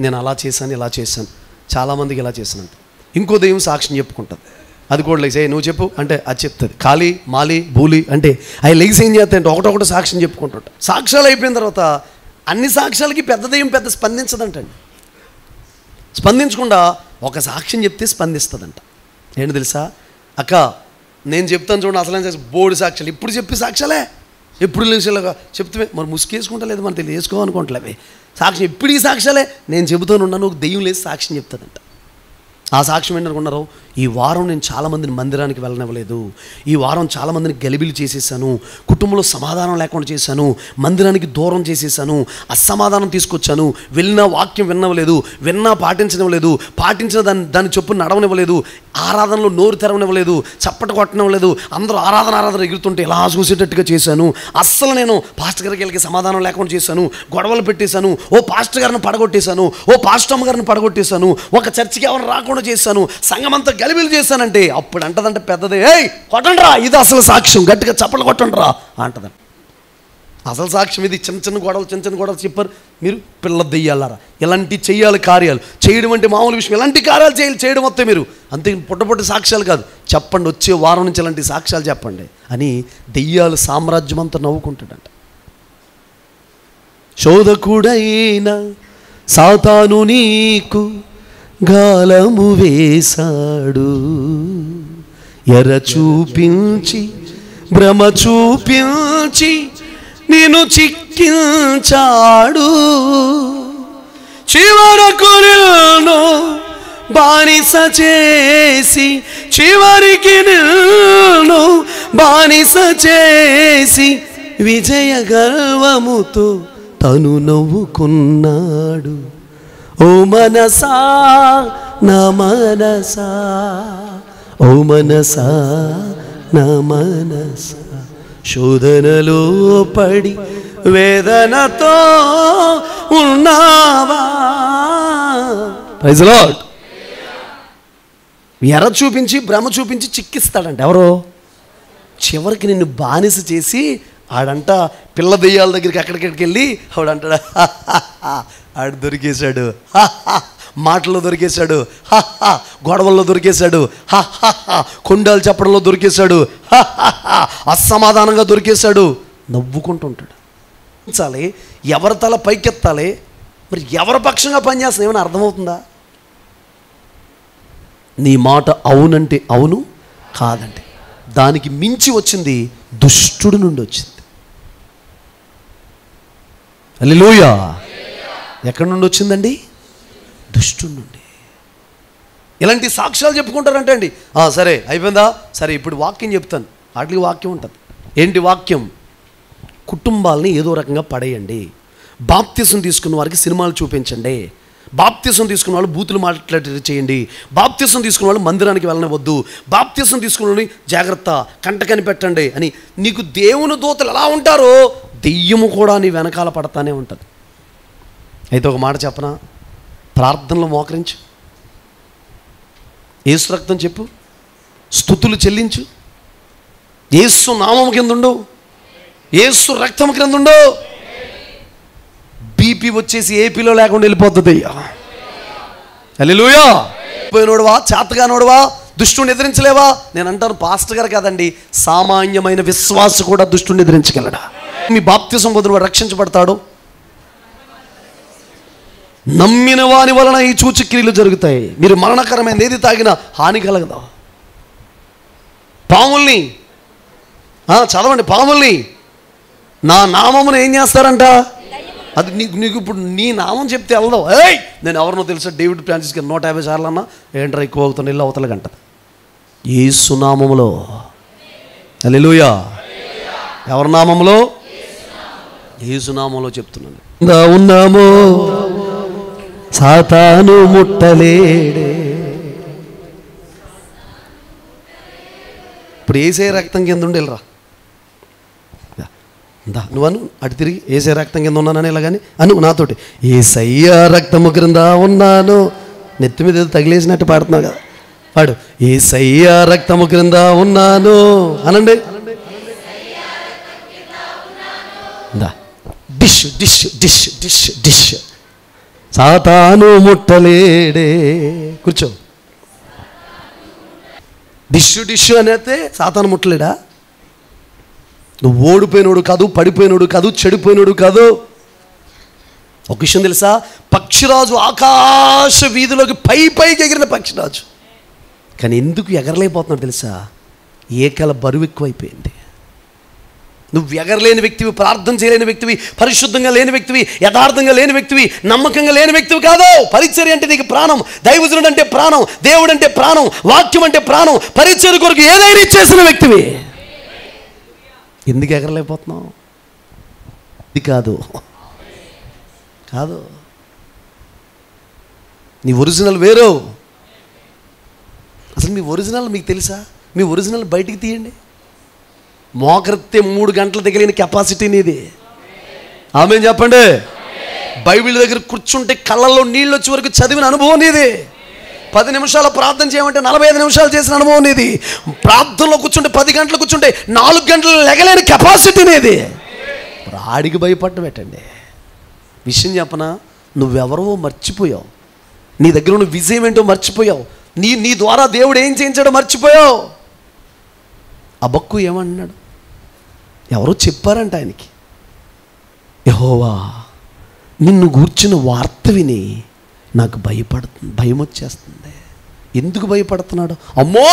నేను అలా చేశాను, ఇలా చేశాను, చాలామందికి ఇలా చేశానంట. ఇంకో దెయ్యం సాక్ష్యం చెప్పుకుంటుంది. అది కూడా లేచి నువ్వు చెప్పు అంటే అది చెప్తుంది. కాళీ మాలి బూలి అంటే అవి లేచి ఏం చేస్తాయంటే ఒకటొకటి సాక్ష్యం చెప్పుకుంటుంట. సాక్ష్యాలు అయిపోయిన తర్వాత అన్ని సాక్ష్యాలకి పెద్ద దెయ్యం పెద్ద స్పందించదంటండి. స్పందించకుండా ఒక సాక్ష్యం చెప్తే స్పందిస్తుందంట. ఏంటి తెలుసా, అక్క నేను చెప్తాను చూడండి, అసలు బోర్డు సాక్ష్యాలు ఇప్పుడు చెప్పి సాక్ష్యాలే ఎప్పుడు లేచేలాగా చెప్తే మరి ముసుకేసుకుంటా లేదు, మనం తెలియదు వేసుకోవాలనుకుంటలేవి సాక్ష్యం. ఎప్పుడు ఈ సాక్ష్యాలే నేను చెబుతాను ఉన్నాను, ఒక దెయ్యం లేచి సాక్ష్యం చెప్తుందంట. ఆ సాక్ష్యం ఏంటనుకున్నారు, ఈ వారం నేను చాలామందిని మందిరానికి వెళ్ళనివ్వలేదు, ఈ వారం చాలామందిని గలిబిలి చేసేసాను, కుటుంబంలో సమాధానం లేకుండా చేశాను, మందిరానికి దూరం చేసేసాను, అసమాధానం తీసుకొచ్చాను, వెళ్ళిన వాక్యం విన్నవలేదు, విన్నా పాటించనివ్వలేదు, పాటించిన దాన్ని చొప్పున నడవనివ్వలేదు, ఆరాధనలో నోరు తెరవనివ్వలేదు, చప్పట కొట్టనివ్వలేదు, అందరూ ఆరాధన ఎగురుతుంటే ఇలా చూసేటట్టుగా చేశాను, అస్సలు నేను పాస్టర్ గారికి వెళ్ళి సమాధానం లేకుండా చేశాను, గొడవలు పెట్టేశాను, ఓ పాస్టర్ గారిని పడగొట్టేశాను, ఓ పాస్టర్ అమ్మ గారిని పడగొట్టేశాను, ఒక చర్చికి ఎవరు రాకుండా చేశాను, సంఘమంతా గలిబిలు చేశానంటే అప్పుడు అంటదంటే పెద్దదే, ఏయ్ కొట్టండిరా, ఇది అసలు సాక్ష్యం, గట్టిగా చప్పట్లు కొట్టండిరా అంటదంట. అసలు సాక్ష్యం ఇది. చిన్న చిన్న గొడవలు చెప్పారు. మీరు పిల్ల దెయ్యాలారా, ఇలాంటి చెయ్యాలి కార్యాలు చేయడం అంటే మామూలు విషయం, ఇలాంటి కార్యాలు చేయడం వస్తే మీరు అంతే. పుట్ట సాక్ష్యాలు కాదు, చెప్పండి వచ్చే వారం నుంచి ఇలాంటి సాక్ష్యాలు చెప్పండి అని దెయ్యాలు సామ్రాజ్యం అంతా నవ్వుకుంటాడంట. శోధకుడైన సాతాను నీకు గాలము వేశాడు, ఎర చూపించి భ్రమ చూపించి నిన్ను చిక్కించాడు, చివరకు నిన్ను బానిస చేసి, చివరికి నిన్ను బానిస చేసి విజయ గర్వముతో తను నవ్వుకున్నాడు. ఓ మనసా నా మనసా, ఓ మనసా నా మనసా, శోధనలో పడి వేదనతో ఉన్నావా. Praise the lord. ఎర చూపించి భ్రమ చూపించి చిక్కిస్తాడంట. ఎవరో చివరికి నిన్ను బానిస చేసి ఆడంట పిల్ల దెయ్యాల దగ్గరికి అక్కడికి వెళ్ళి ఆవిడంటాడు, ఆడు దొరికేశాడు, మాటల్లో దొరికేశాడు, గొడవల్లో దొరికేశాడు, కొండాలు చెప్పడంలో దొరికేశాడు, అసమాధానంగా దొరికేశాడు, నవ్వుకుంటుంటాడు. చాలి ఎవరి తల పైకెత్తాలి, మరి ఎవరి పక్షంగా పనిచేస్తుంది ఏమైనా అర్థమవుతుందా? నీ మాట అవునంటే అవును, కాదంటే దానికి మించి వచ్చింది దుష్టుడి నుండి వచ్చింది. హల్లెలూయా. ఎక్కడి నుండి వచ్చిందండి? దుష్టుడి నుండి. ఇలాంటి సాక్ష్యాలు చెప్పుకుంటారంటే అండి, సరే అయిపోయిందా, సరే ఇప్పుడు వాక్యం చెప్తాను. వాటికి వాక్యం ఉంటుంది. ఏంటి వాక్యం? కుటుంబాలని ఏదో రకంగా పడేయండి, బాప్తిసం తీసుకున్న వారికి సినిమాలు చూపించండి, బాప్తిసం తీసుకున్న వాళ్ళు బూతులు మాట్లాడేది చేయండి, బాప్తిసం తీసుకున్న వాళ్ళు మందిరానికి వెళ్ళనివద్దు, బాప్తిసం తీసుకున్న వాళ్ళని జాగ్రత్త కంట కనిపెట్టండి అని నీకు దేవుని దూతలు ఎలా ఉంటారో దెయ్యము కూడా నీ వెనకాల పడతానే ఉంటుంది. అయితే ఒక మాట చెప్పనా, ప్రార్థనలో మోకరించు, యేసు రక్తం చెప్పు, స్తుతులు చెల్లించు, యేసు నామం కింద ఉండు, యేసు రక్తం కింద ఉండు. బీపీ వచ్చేసి ఏపీలో లేకుండా వెళ్ళిపోతుంది. హల్లెలూయా. పోయినోడువా, చేతగానోడువా, దుష్టుని ఎదిరించలేవా? నేను అంటాను పాస్టర్ గారు కాదండి, సామాన్యమైన విశ్వాస కూడా దుష్టుని ఎదిరించగలడా? మీ బాప్తిసం పొందిన వాడు రక్షించబడతాడు. నమ్మిన వాని వలన ఈ సూచక్రియలు జరుగుతాయి. మీరు మరణకరమైన ఏది తాగినా హాని కలగదు. పాముల్ని చదవండి, పాముల్ని నా నామమును ఏం చేస్తారంట? అది నీకు ఇప్పుడు నీ నామం చెప్తే వెళ్దావు. నేను ఎవరినో తెలుసా, డేవిడ్ ఫ్రాన్సిస్ గారు 150 సార్లు అన్నా ఏంట్రా ఎక్కువ అవుతున్నా ఇల్లు అవతల గంట. యేసు నామములో. హల్లెలూయా. ఎవరి నామములో? యేసు నామములో చెప్తున్నాను. ఉన్నామో సాతాను ముట్టలేడే. ఇప్పుడు ఏసే రక్తం కింద ఉండి వెళ్ళరా, నువ్వు అను, అటు తిరిగి ఏసే రక్తం కింద ఉన్నానని ఇలా కానీ అను నాతోటి, ఏసయ్య రక్తము క్రింద ఉన్నాను. నెత్తి మీద ఏదో తగిలేసినట్టు పాడుతున్నావు కదా, పాడు. ఏసయ్య రక్తము క్రింద ఉన్నాను అనండి. Dish dish dish dish dish. సాతాను ముట్టలేడే. కూర్చో. డిష్ డిష్ అనేస్తే సాతాను ముట్టలేడా? నువ్వు ఓడిపోయినోడు కాదు, పడిపోయినోడు కాదు, చెడిపోయినోడు కాదు. ఒక విషయం తెలుసా, పక్షిరాజు ఆకాశ వీధిలోకి పైకి ఎగిరిన పక్షిరాజు, కానీ ఎందుకు ఎగరలేకపోతున్నాడు తెలుసా? ఏకల బరువు ఎక్కువైపోయింది. నువ్వు ఎగరలేని వ్యక్తివి, ప్రార్థన చేయలేని వ్యక్తివి, పరిశుద్ధంగా లేని వ్యక్తివి, యథార్థంగా లేని వ్యక్తివి, నమ్మకంగా లేని వ్యక్తివి కాదు. పరిచర్య అంటే నీకు ప్రాణం, దైవజనుడు అంటే ప్రాణం, దేవుడు అంటే ప్రాణం, వాక్యం అంటే ప్రాణం. పరిచర్య కొరకు ఏదైనా ఇచ్చేసిన వ్యక్తివి. ఎందుకు ఎగరలేకపోతున్నావు? ఇది కాదు నీ ఒరిజినల్ వేరు. అసలు మీ ఒరిజినల్ మీకు తెలుసా? మీ ఒరిజినల్ బయటికి తీయండి. మోకరితే 3 గంటలు తగిలిన కెపాసిటీ నీది. ఆమేన్ చెప్పండి. బైబిల్ దగ్గర కూర్చుంటే కళ్ళల్లో నీళ్ళు వచ్చే వరకు చదివిన అనుభవం నీది. 10 నిమిషాలు ప్రార్థన చేయమంటే 45 నిమిషాలు చేసిన అనుభవం నీది. ప్రార్థనలో కూర్చుంటే 10 గంటలు కూర్చుంటే 4 గంటలు లెగలేని కెపాసిటీ నీది. ఆడికి భయపడటం పెట్టండి. విషయం చెప్పనా, నువ్వెవరో మర్చిపోయావు. నీ దగ్గర ఉన్న విజయం ఏంటో మర్చిపోయావు. నీ ద్వారా దేవుడు ఏం చేయించాడో మర్చిపోయావు. అబక్కు ఏమన్నాడు? ఎవరో చెప్పారంట ఆయనకి, యెహోవా నిన్ను గూర్చిన వార్త విని నాకు భయం వచ్చేస్తుంది. ఎందుకు భయపడుతున్నాడు? అమ్మో,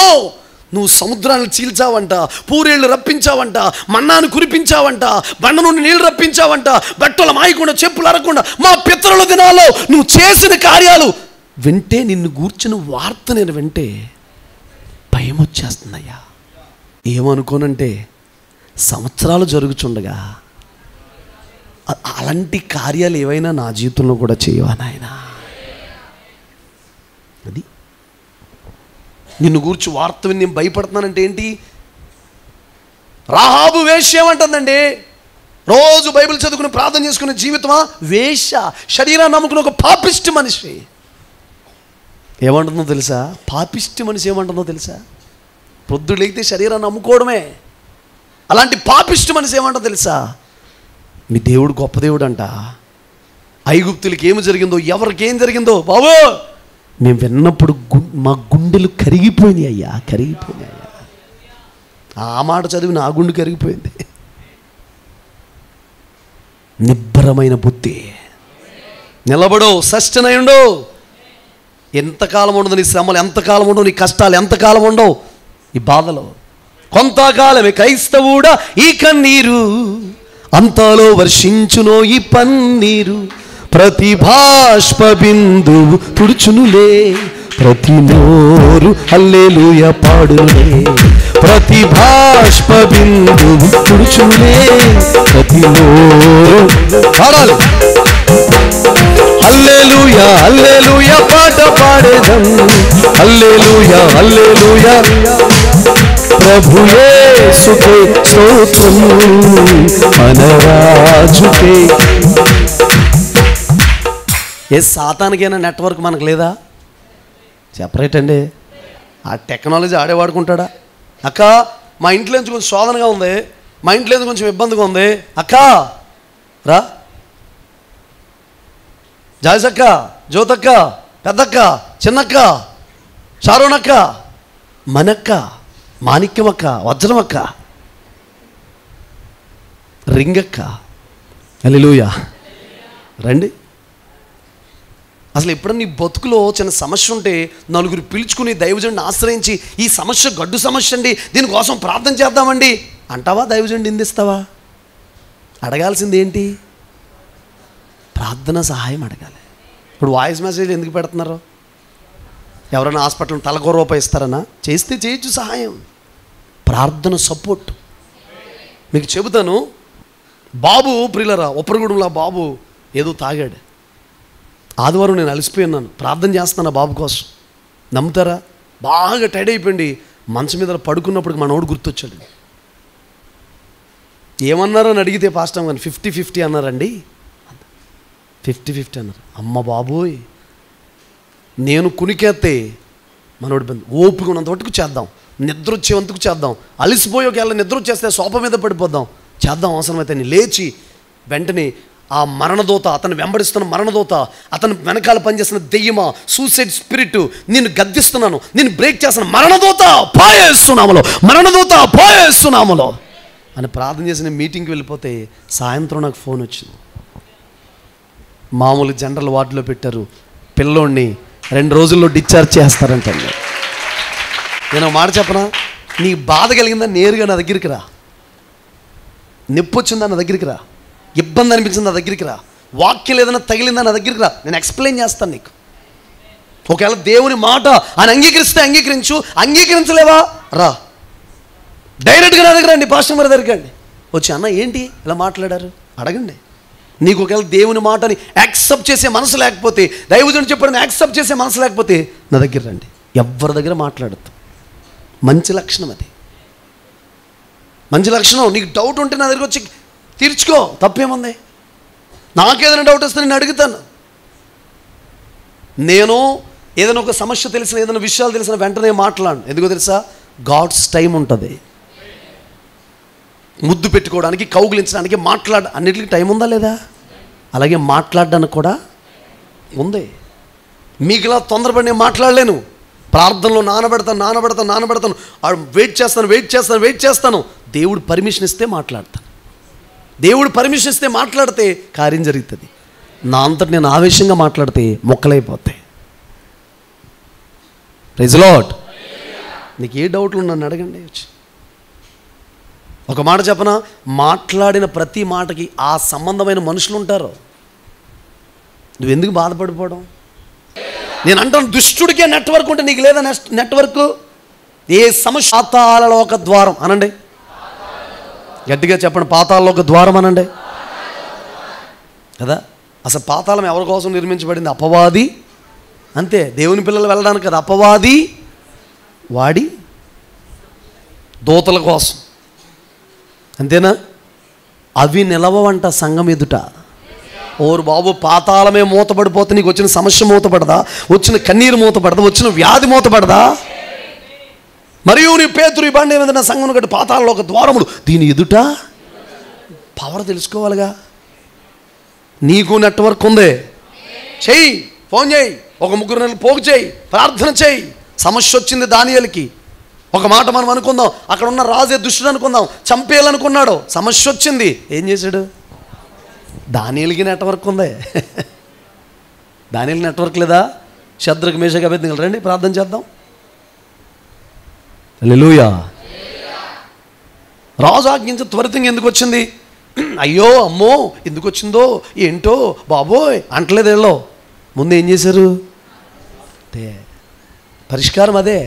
నువ్వు సముద్రాన్ని చీల్చావంట, పూరేళ్ళు రప్పించావంట, మన్నాను కురిపించావంట, బండ నుండి నీళ్లు రప్పించావంట, బట్టలు మాయకుండా, చెప్పులు అరకుండా, మా పితరుల దినాల్లో నువ్వు చేసిన కార్యాలు వింటే, నిన్ను గూర్చిన వార్త నేను వింటే భయం వచ్చేస్తుందయ్యా. ఏమనుకోనంటే సంవత్సరాలు జరుగుచుండగా అలాంటి కార్యాలు ఏవైనా నా జీవితంలో కూడా చేయవా నాయనా? అది నిన్ను గూర్చి వార్త విని నేను భయపడుతున్నానంటే ఏంటి? రాహాబు వేశ్య ఏమంటుందండి? రోజు బైబిల్ చదువుకుని ప్రార్థన చేసుకునే జీవితమా? వేశ్య. శరీరాన్ని నమ్ముకుని ఒక పాపిష్టి మనిషి. ఏమంటుందో తెలుసా? పాపిష్టి మనిషి ఏమంటుందో తెలుసా? పొద్దులైతే శరీరాన్ని అమ్ముకోవడమే. అలాంటి పాపిష్టి మనిషి ఏమంటో తెలుసా? మీ దేవుడు గొప్ప దేవుడు అంట. ఐగుప్తులకి ఏమి జరిగిందో, ఎవరికేం జరిగిందో బాబు మేము విన్నప్పుడు మా గుండెలు కరిగిపోయినాయి అయ్యా, కరిగిపోయినాయి అయ్యా. ఆ మాట చదివి నా గుండె కరిగిపోయింది. నిబ్బరమైన బుద్ధి, నిలబడు, సస్టైన్ అయి ఉండు. ఎంతకాలం ఉండదు నీ శ్రమలు, ఎంతకాలం ఉండవు నీ కష్టాలు, ఎంతకాలం ఉండవు ఈ బాధలు. కొంతకాలమే క్రైస్తవుడా ఈ కన్నీరు, అంతలో వర్షించునో ఈ పన్నీరు. ప్రతి బాష్ప బిందువు తుడుచునులే, ప్రతి నోరు హల్లెలూయా పాడులే. ప్రతి బాష్ప బిందువు తుడుచునులే, గదిలో పాడాలి. హల్లెలూయా హల్లెలూయా పాట పాడేదం, హల్లెలూయా హల్లెలూయా ప్రభు యేసుకే స్తోత్రం మన రాజుకే. ఏ సాతానికైనా నెట్వర్క్ మనకు లేదా? సెపరేట్ అండి. ఆ టెక్నాలజీ ఆడే వాడుకుంటాడా? అక్క మా ఇంట్లో నుంచి కొంచెం శోధనగా ఉంది, మా ఇంట్లో నుంచి కొంచెం ఇబ్బందిగా ఉంది, అక్క రా, జాయిసక్క, జ్యోతక్క, పెద్దక్క, చిన్నక్క, షారోనక్క, మనక్క, మాణిక్యమక్క, వజ్రమక్క, రింగక్క, హల్లెలూయా రండి. అసలు ఎప్పుడన్నా నీ బతుకులో చిన్న సమస్య ఉంటే నలుగురు పిలుచుకుని దైవజనుడిని ఆశ్రయించి ఈ సమస్య గడ్డు సమస్య అండి, దీనికోసం ప్రార్థన చేద్దామండి అంటావా? దైవజనుడిని నిందిస్తావా? అడగాల్సింది ఏంటి? ప్రార్థన సహాయం అడగాలి. ఇప్పుడు వాయిస్ మెసేజ్ ఎందుకు పెడుతున్నారు? ఎవరైనా హాస్పిటల్ తలకో రూపాయి ఇస్తారనా? చేస్తే చేయొచ్చు సహాయం. ప్రార్థన సపోర్ట్. మీకు చెబుతాను, బాబు ప్రియులరా, ఉప్పరగూడెంలో బాబు ఏదో తాగాడు. ఆదివారం నేను అలసిపోయినాను, ప్రార్థన చేస్తాను బాబు కోసం. నమ్ముతారా? బాగా టైడ్ అయిపోయింది, మంచం మీద పడుకున్నప్పుడు మనోడు గుర్తొచ్చాడు. ఏమన్నారో అని అడిగితే పాస్టర్ కానీ 50-50 అన్నారండి. 50-50 అన్నారు. అమ్మ బాబోయ్, నేను కునికేస్తే మనోడి బంధు ఓపిక ఉన్నంత వరకు చేద్దాం, నిద్ర వచ్చేందుకు చేద్దాం, అలసిపోయి ఒకవేళ నిద్ర వచ్చేస్తే సోఫా మీద పడిపోద్దాం, చేద్దాం అవసరమైతే అని లేచి వెంటనే ఆ మరణదూత, అతను వెంబడిస్తున్న మరణదూత, అతను వెనకాల పనిచేస్తున్న దెయ్యమా, సూసైడ్ స్పిరిట్, నేను గద్దిస్తున్నాను, నేను బ్రేక్ చేస్తున్నాను, మరణదూత పాయేస్తున్నాములో, మరణదూత పాయేస్తున్నాములో అని ప్రార్థన చేసిన మీటింగ్కి వెళ్ళిపోతే సాయంత్రం నాకు ఫోన్ వచ్చింది. మామూలు జనరల్ వార్డులో పెట్టారు, పిల్లోడిని 2 రోజుల్లో డిశ్చార్జ్ చేస్తారంటండి. నేను మాట చెప్పనా, నీ బాధ కలిగిందా నేరుగా నా దగ్గరికి రా, నొప్పి వచ్చిందా నా దగ్గరికి రా, ఇబ్బంది అనిపించింది నా దగ్గరికి రా, వాక్యం ఏదైనా తగిలిందా నా దగ్గరికి రా, నేను ఎక్స్ప్లెయిన్ చేస్తాను నీకు. ఒకవేళ దేవుని మాట ఆయన అంగీకరిస్తే అంగీకరించు, అంగీకరించలేవా రా, డైరెక్ట్గా నా దగ్గర రండి, పాస్టర్ గారి దగ్గరికి రండి. వచ్చి అన్న ఏంటి ఇలా మాట్లాడారు అడగండి. నీకు ఒకవేళ దేవుని మాటని యాక్సెప్ట్ చేసే మనసు లేకపోతే, దైవజనుడు చెప్పాడని యాక్సెప్ట్ చేసే మనసు లేకపోతే నా దగ్గర రండి. ఎవరి దగ్గర మాట్లాడద్దు. మంచి లక్షణం అది, మంచి లక్షణం. నీకు డౌట్ ఉంటే నా దగ్గర వచ్చి తీర్చుకో, తప్పేముంది? నాకేదైనా డౌట్ వస్తే నేను అడుగుతాను. నేను ఏదైనా ఒక సమస్య తెలిసిన, ఏదైనా విషయాలు తెలిసిన వెంటనే మాట్లాడను. ఎందుకో తెలుసా? గాడ్స్ టైం ఉంటుంది. ముద్దు పెట్టుకోవడానికి, కౌగిలించడానికి, అన్నిటికీ టైం ఉందా లేదా? అలాగే మాట్లాడడానికి కూడా ఉంది. మీకులా తొందరపడి నేను మాట్లాడలేను. ప్రార్థనలో నానబెడతాను, వెయిట్ చేస్తాను. దేవుడు పర్మిషన్ ఇస్తే మాట్లాడతాను. దేవుడు పర్మిషన్ ఇస్తే మాట్లాడితే కార్యం జరుగుతుంది. నా అంతటి నేను ఆవేశంగా మాట్లాడితే మొక్కలైపోతాయి. Praise lord. నీకు ఏ డౌట్లు నన్ను అడగండి. ఒక మాట చెప్పనా, మాట్లాడిన ప్రతి మాటకి ఆ సంబంధమైన మనుషులు ఉంటారు. నువ్వెందుకు బాధపడిపోవడం? నేను అంటాను, దుష్టుడికే నెట్వర్క్ ఉంటే నీకు లేదా నెట్వర్క్? ఏ సమస్య? పాతాళలోక ద్వారం అనండి, గట్టిగా చెప్పండి, పాతాళలోక ద్వారం అనండి కదా. అసలు పాతాళం ఎవరి కోసం నిర్మించబడింది? అపవాది. అంతే, దేవుని పిల్లలు వెళ్ళడానికి కదా. అపవాది వాడి దూతల కోసం, అంతేనా? అవి నిలవంట సంఘం ఎదుట. ఓరు బాబు, పాతాళమే మూతపడిపోతే నీకు వచ్చిన సమస్య మూతపడదా? వచ్చిన కన్నీరు మూతపడదా? వచ్చిన వ్యాధి మూతపడదా? మరియు నీ పేతురు ఈ బండి ఏమైనా సంఘం కట్టి పాతాళంలో ఒక ద్వారములు, దీని ఎదుట పవర్ తెలుసుకోవాలిగా. నీకు నెట్వర్క్ ఉంది, చెయ్యి, ఫోన్ చేయి, ఒక 3 నెలలు పోగు చేయి, ప్రార్థన చేయి. సమస్య వచ్చింది దానియేలుకి. ఒక మాట మనం అనుకుందాం, అక్కడ ఉన్న రాజే దుష్టుడు అనుకుందాం, చంపేయాలనుకున్నాడు, సమస్య వచ్చింది, ఏం చేశాడు? దానియేలుకి నెట్వర్క్ ఉంది. దానియేలు నెట్వర్క్ లేదా? శద్రకు మేషకు అబేద్నెగోలు రండి, ప్రార్థన చేద్దాం. హల్లెలూయా. రాజు ఆజ్ఞించి త్వరితంగా ఎందుకు వచ్చింది? అయ్యో అమ్మో ఎందుకు వచ్చిందో ఏంటో బాబోయ్ అంటలేదు. వీళ్ళు ముందు ఏం చేశారు? పరిష్కారం అదే,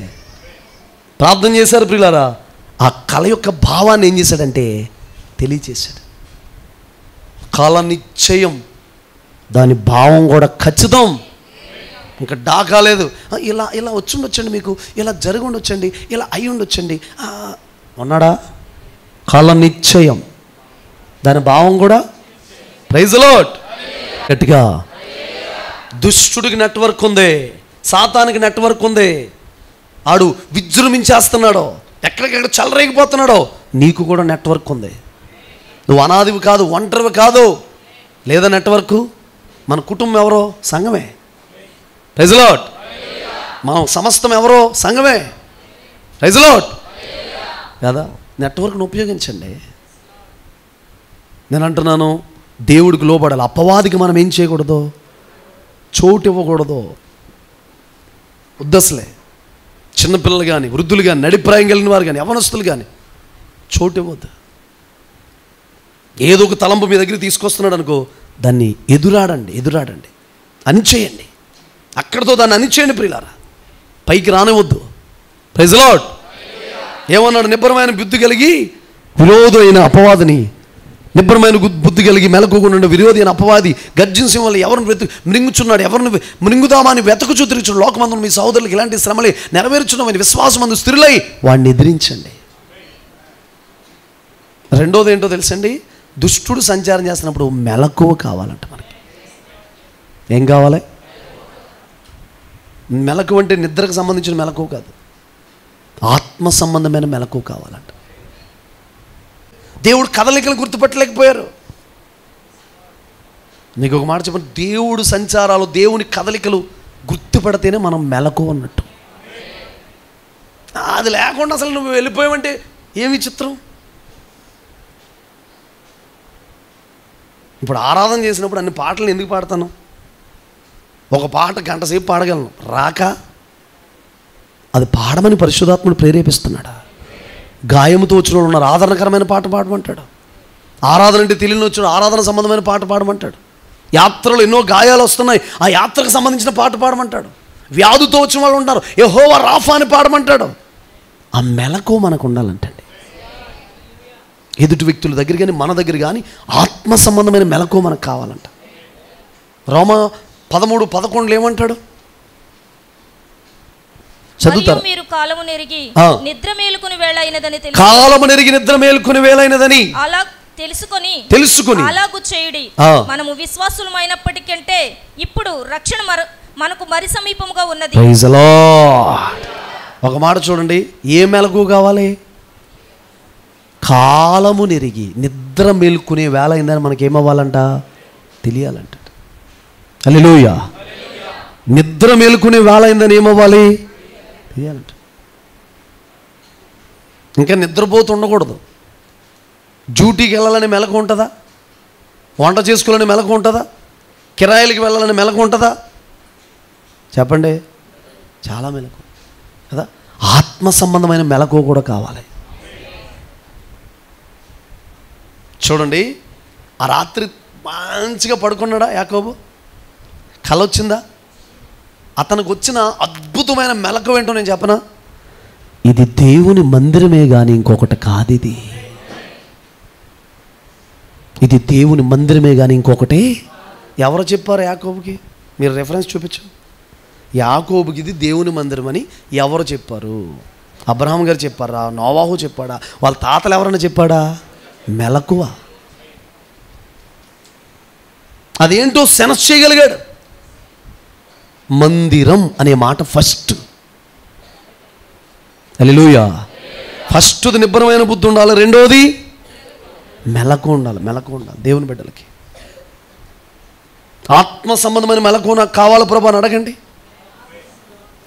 ప్రార్థన చేశారు. ప్రియులారా, ఆ కళ యొక్క భావాన్ని ఏం చేశాడంటే తెలియచేశాడు. కాల నిశ్చయం, దాని భావం కూడా ఖచ్చితం. ఇంకా డాకా లేదు. ఇలా ఇలా వచ్చి ఉండొచ్చండి, మీకు ఇలా జరిగి ఉండొచ్చండి, ఇలా అయి ఉండొచ్చండి. ఉన్నాడా? కాల నిశ్చయం, దాని భావం కూడా. Praise the lord. గట్టిగా. దుష్టుడికి నెట్వర్క్ ఉంది, సాతానికి నెట్వర్క్ ఉంది. ఆడు విజృంభించేస్తున్నాడో, ఎక్కడికెక్కడ చల్లరేగిపోతున్నాడో, నీకు కూడా నెట్వర్క్ ఉంది. నువ్వు అనాదివి కాదు, ఒంటరివి కాదు. లేదా నెట్వర్క్? మన కుటుంబం ఎవరో? సంఘమే. Praise the lord. మనం సమస్తం ఎవరో? సంఘమే. Praise the lord. కదా, నెట్వర్క్ను ఉపయోగించండి. నేను అంటున్నాను, దేవుడికి లోబడాలి. అపవాదికి మనం ఏం చేయకూడదు? చోటు ఇవ్వకూడదు. ఉద్దసలే చిన్నపిల్లలు కానీ, వృద్ధులు కానీ, నడిప్రాయం కలిగిన వారు కానీ, యవనస్తులు కానీ చోటు ఇవ్వద్దు. ఏదో ఒక తలంపు మీ దగ్గర తీసుకొస్తున్నాడు అనుకో, దాన్ని ఎదురాడండి, అణిచేయండి. అక్కడితో దాన్ని అణిచేయండి ప్రియులారా, పైకి రానివద్దు. Praise the lord. ఏమన్నాడు? నిబ్బరమైన బుద్ధి కలిగి విరోధమైన అపవాదిని, నిబ్బరమైన బుద్ధి కలిగి మెలకుకుండా విరోధి అయిన అపవాది గర్జించడం వల్ల ఎవరిని మృంగుచున్నాడు, ఎవరిని మృంగుదామని వెతకుచూ తిరుగుచున్నాడు. లోకమందు మీ సహోదరులకు ఇలాంటి శ్రమలే నెరవేర్చున్నామని విశ్వాసమందు స్థిరులై వాడిని ఎదిరించండి. రెండోది ఏంటో తెలుసండి? దుష్టుడు సంచారం చేస్తున్నప్పుడు మెలకువ కావాలంట మనకి. ఏం కావాలి? మెలకువ అంటే నిద్రకు సంబంధించిన మెలకువ కాదు, ఆత్మ సంబంధమైన మెలకువ కావాలంట. దేవుడు కదలికలు గుర్తుపట్టలేకపోయారు. నీకు ఒక మాట చెప్పండి, దేవుడు సంచారాలు, దేవుని కదలికలు గుర్తుపడితేనే మనం మెలకువ అన్నట్టు. అది లేకుండా అసలు నువ్వు వెళ్ళిపోయావంటే ఏమి చిత్రం. ఇప్పుడు ఆరాధన చేసినప్పుడు అన్ని పాటలు ఎందుకు పాడతాను? ఒక పాట గంట సేపు పాడగలను, రాక అది పాడమని పరిశుద్ధాత్ముడు ప్రేరేపిస్తున్నాడా? గాయముతో వచ్చిన వాళ్ళు ఉన్నారు, ఆదరణకరమైన పాట పాడమంటాడు. ఆరాధన అంటే తెలియని వచ్చిన ఆరాధన సంబంధమైన పాట పాడమంటాడు. యాత్రలో ఎన్నో గాయాలు వస్తున్నాయి, ఆ యాత్రకు సంబంధించిన పాట పాడమంటాడు. వ్యాధుతో వచ్చిన వాళ్ళు ఉంటారు, యెహోవా రాఫా అని పాడమంటాడు. ఆ మెలకు మనకు ఉండాలంటండి. ఎదుటి వ్యక్తుల దగ్గర కానీ మన దగ్గర కానీ ఆత్మ సంబంధమైన మెలకు మనకు కావాలంట. రోమా 13:11 ఏమంటాడు? చదువుతారు. మీరు కాలము నెరిగి నిద్ర మేలుకుని వేళైనదని అలా తెలుసుకొని అలాగు చేయుడి. మనము విశ్వాసులమైనప్పటికంటే ఇప్పుడు రక్షణ మనకు మరి సమీపముగా ఉన్నది. Praise the lord. ఒక మాట చూడండి, ఏ మెలకు కావాలి? కాలము నెరిగి నిద్ర మేలుకునే వేళ అయిందని మనకేమవ్వాలంట? తెలియాలంట. హల్లెలూయా. నిద్ర మేలుకునే వేళ అయిందని ఏమవ్వాలి? తెలియాలంట. ఇంకా నిద్రపోతూ ఉండకూడదు. డ్యూటీకి వెళ్ళాలని మెలకు ఉంటుందా? వంట చేసుకోవాలని మెలకు ఉంటుందా? కిరాయిలకి వెళ్ళాలని మెలకు ఉంటుందా? చెప్పండి. చాలా మెలకు కదా. ఆత్మ సంబంధమైన మెలకు కూడా కావాలి. చూడండి, ఆ రాత్రి మంచిగా పడుకున్నాడా యాకోబు? కల వచ్చిందా? అతనికి వచ్చిన అద్భుతమైన మెలకు ఏంటో నేను చెప్పనా? ఇది దేవుని మందిరమే కానీ ఇంకొకటి కాదు. ఇది దేవుని మందిరమే కానీ ఇంకొకటి. ఎవరు చెప్పారు యాకోబుకి? మీరు రెఫరెన్స్ చూపించు. యాకోబుకి ఇది దేవుని మందిరం అని ఎవరు చెప్పారు? అబ్రహాం గారు చెప్పారా? నోవాహు చెప్పాడా? వాళ్ళ తాతలు ఎవరైనా చెప్పాడా? మెలకువ. అదేంటో సెన్స్ చేయగలిగాడు. మందిరం అనే మాట ఫస్ట్. హల్లెలూయా. ఫస్ట్ది నిబ్బరమైన బుద్ధి ఉండాలి, రెండోది మెలకు ఉండాలి. దేవుని బిడ్డలకి ఆత్మ సంబంధమైన మెలకు నాకు కావాలి ప్రభు అని అడగండి.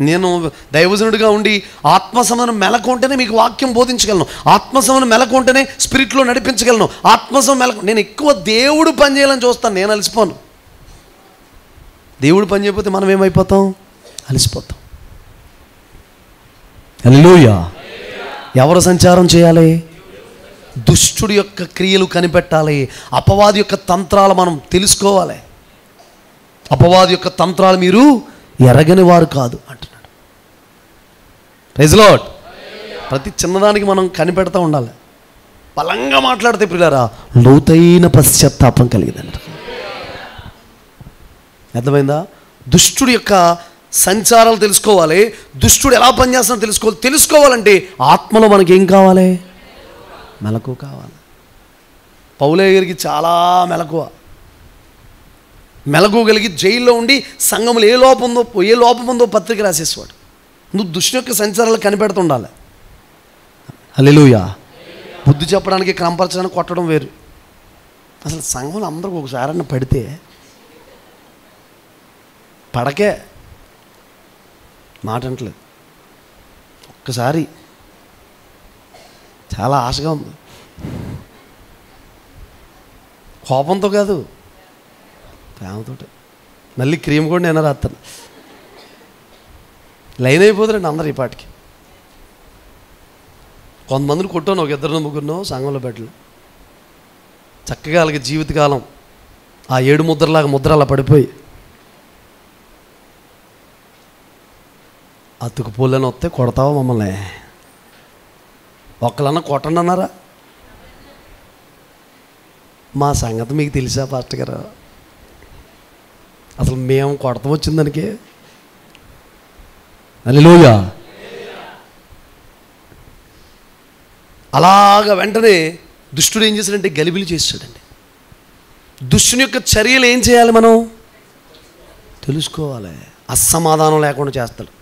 నేను దైవజనుడిగా ఉండి ఆత్మ సంబంధం మెలకు ఉంటేనే మీకు వాక్యం బోధించగలను, ఆత్మ సంబంధం మెలకు ఉంటేనే స్పిరిట్లో నడిపించగలను. ఆత్మ సంబంధం మెలకు నేను ఎక్కువ దేవుడు పని చేయాలని చూస్తాను, నేను అలసిపోను. దేవుడు పని చేయకపోతే మనం ఏమైపోతాం? అలసిపోతాం. హల్లెలూయా. ఎవరు సంచారం చేయాలి? దుష్టుడి యొక్క క్రియలు కనిపెట్టాలి. అపవాది యొక్క తంత్రాలు మనం తెలుసుకోవాలి. అపవాది యొక్క తంత్రాలు మీరు ఎరగని వారు కాదు అంటున్నాడు. Praise the lord. ప్రతి చిన్నదానికి మనం కనిపెడతా ఉండాలి. బలంగా మాట్లాడితే ప్రియులారా లోతైన పశ్చాత్తాపం కలిగిందంట. అర్థమైందా? దుష్టుడి యొక్క సంచారాలు తెలుసుకోవాలి, దుష్టుడు ఎలా పనిచేస్తాడో తెలుసుకోవాలంటే ఆత్మలో మనకి ఏం కావాలి? మెలకువ కావాలి. పౌలయ్య గారికి చాలా మెలకువ కలిగి జైల్లో ఉండి సంఘంలో ఏ లోపం ఉందో పత్రిక రాసేసేవాడు. నువ్వు దుష్టు యొక్క సంచారాలు కనిపెడుతుండాలి. హల్లెలూయా. బుద్ధి చెప్పడానికి, క్రమపరచడానికి కొట్టడం వేరు. అసలు సంఘంలో అందరికి ఒకసారి పడితే పడకే మాట అంటలేదు. ఒక్కసారి చాలా ఆశగా ఉంది, కోపంతో కాదు, ప్రేమతో. మళ్ళీ క్రీమ్ కూడా నేను రాస్తాను. లైన్ అయిపోతుందండి అందరు ఈ పాటికి. కొంతమందిని కొట్టాను, ఒక 2-3 సంఘంలో పెట్టలు. చక్కగా వాళ్ళకి జీవితకాలం ఆ 7 ముద్రలాగా ముద్ర అలా పడిపోయి అతుకుపోలేని వస్తే కొడతావా మమ్మల్ని? ఒక్కలన్నా కొట్టండి అన్నారా? మా సంగతి మీకు తెలుసా పాస్టర్ గారు? అసలు మేము కొడతాం వచ్చింది దానికి. హల్లెలూయా. అలాగా వెంటనే దుష్టుడు ఏం చేశాడంటే గలిబిలి చేశాడండి. దుష్టుని యొక్క చర్యలు ఏం చేయాలి? మనం తెలుసుకోవాలి. అసమాధానం లేకుండా చేస్తాడు.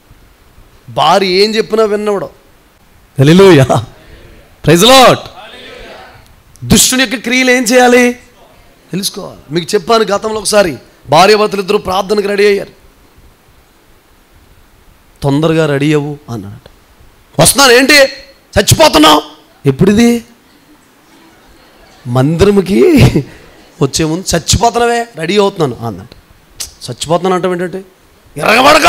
భార్య ఏం చెప్పినా విన్నవాడు. హల్లెలూయా, ప్రైజ్ లార్డ్. దుష్టుని యొక్క క్రియలు ఏం చేయాలి? తెలుసుకోవాలి. మీకు చెప్పాను గతంలో ఒకసారి, భార్యాభర్తలు ఇద్దరు ప్రార్థనకు రెడీ అయ్యారు. తొందరగా రెడీ అవ్వు అన్నాడు. వస్తున్నాను. ఏంటి చచ్చిపోతున్నావు? ఎప్పుడిది? మందిరంకి వచ్చే ముందు చచ్చిపోతున్నావే, రెడీ అవుతున్నాను అన్నట్టు. చచ్చిపోతున్నాను అంటే ఏంటంటే ఎరగబడక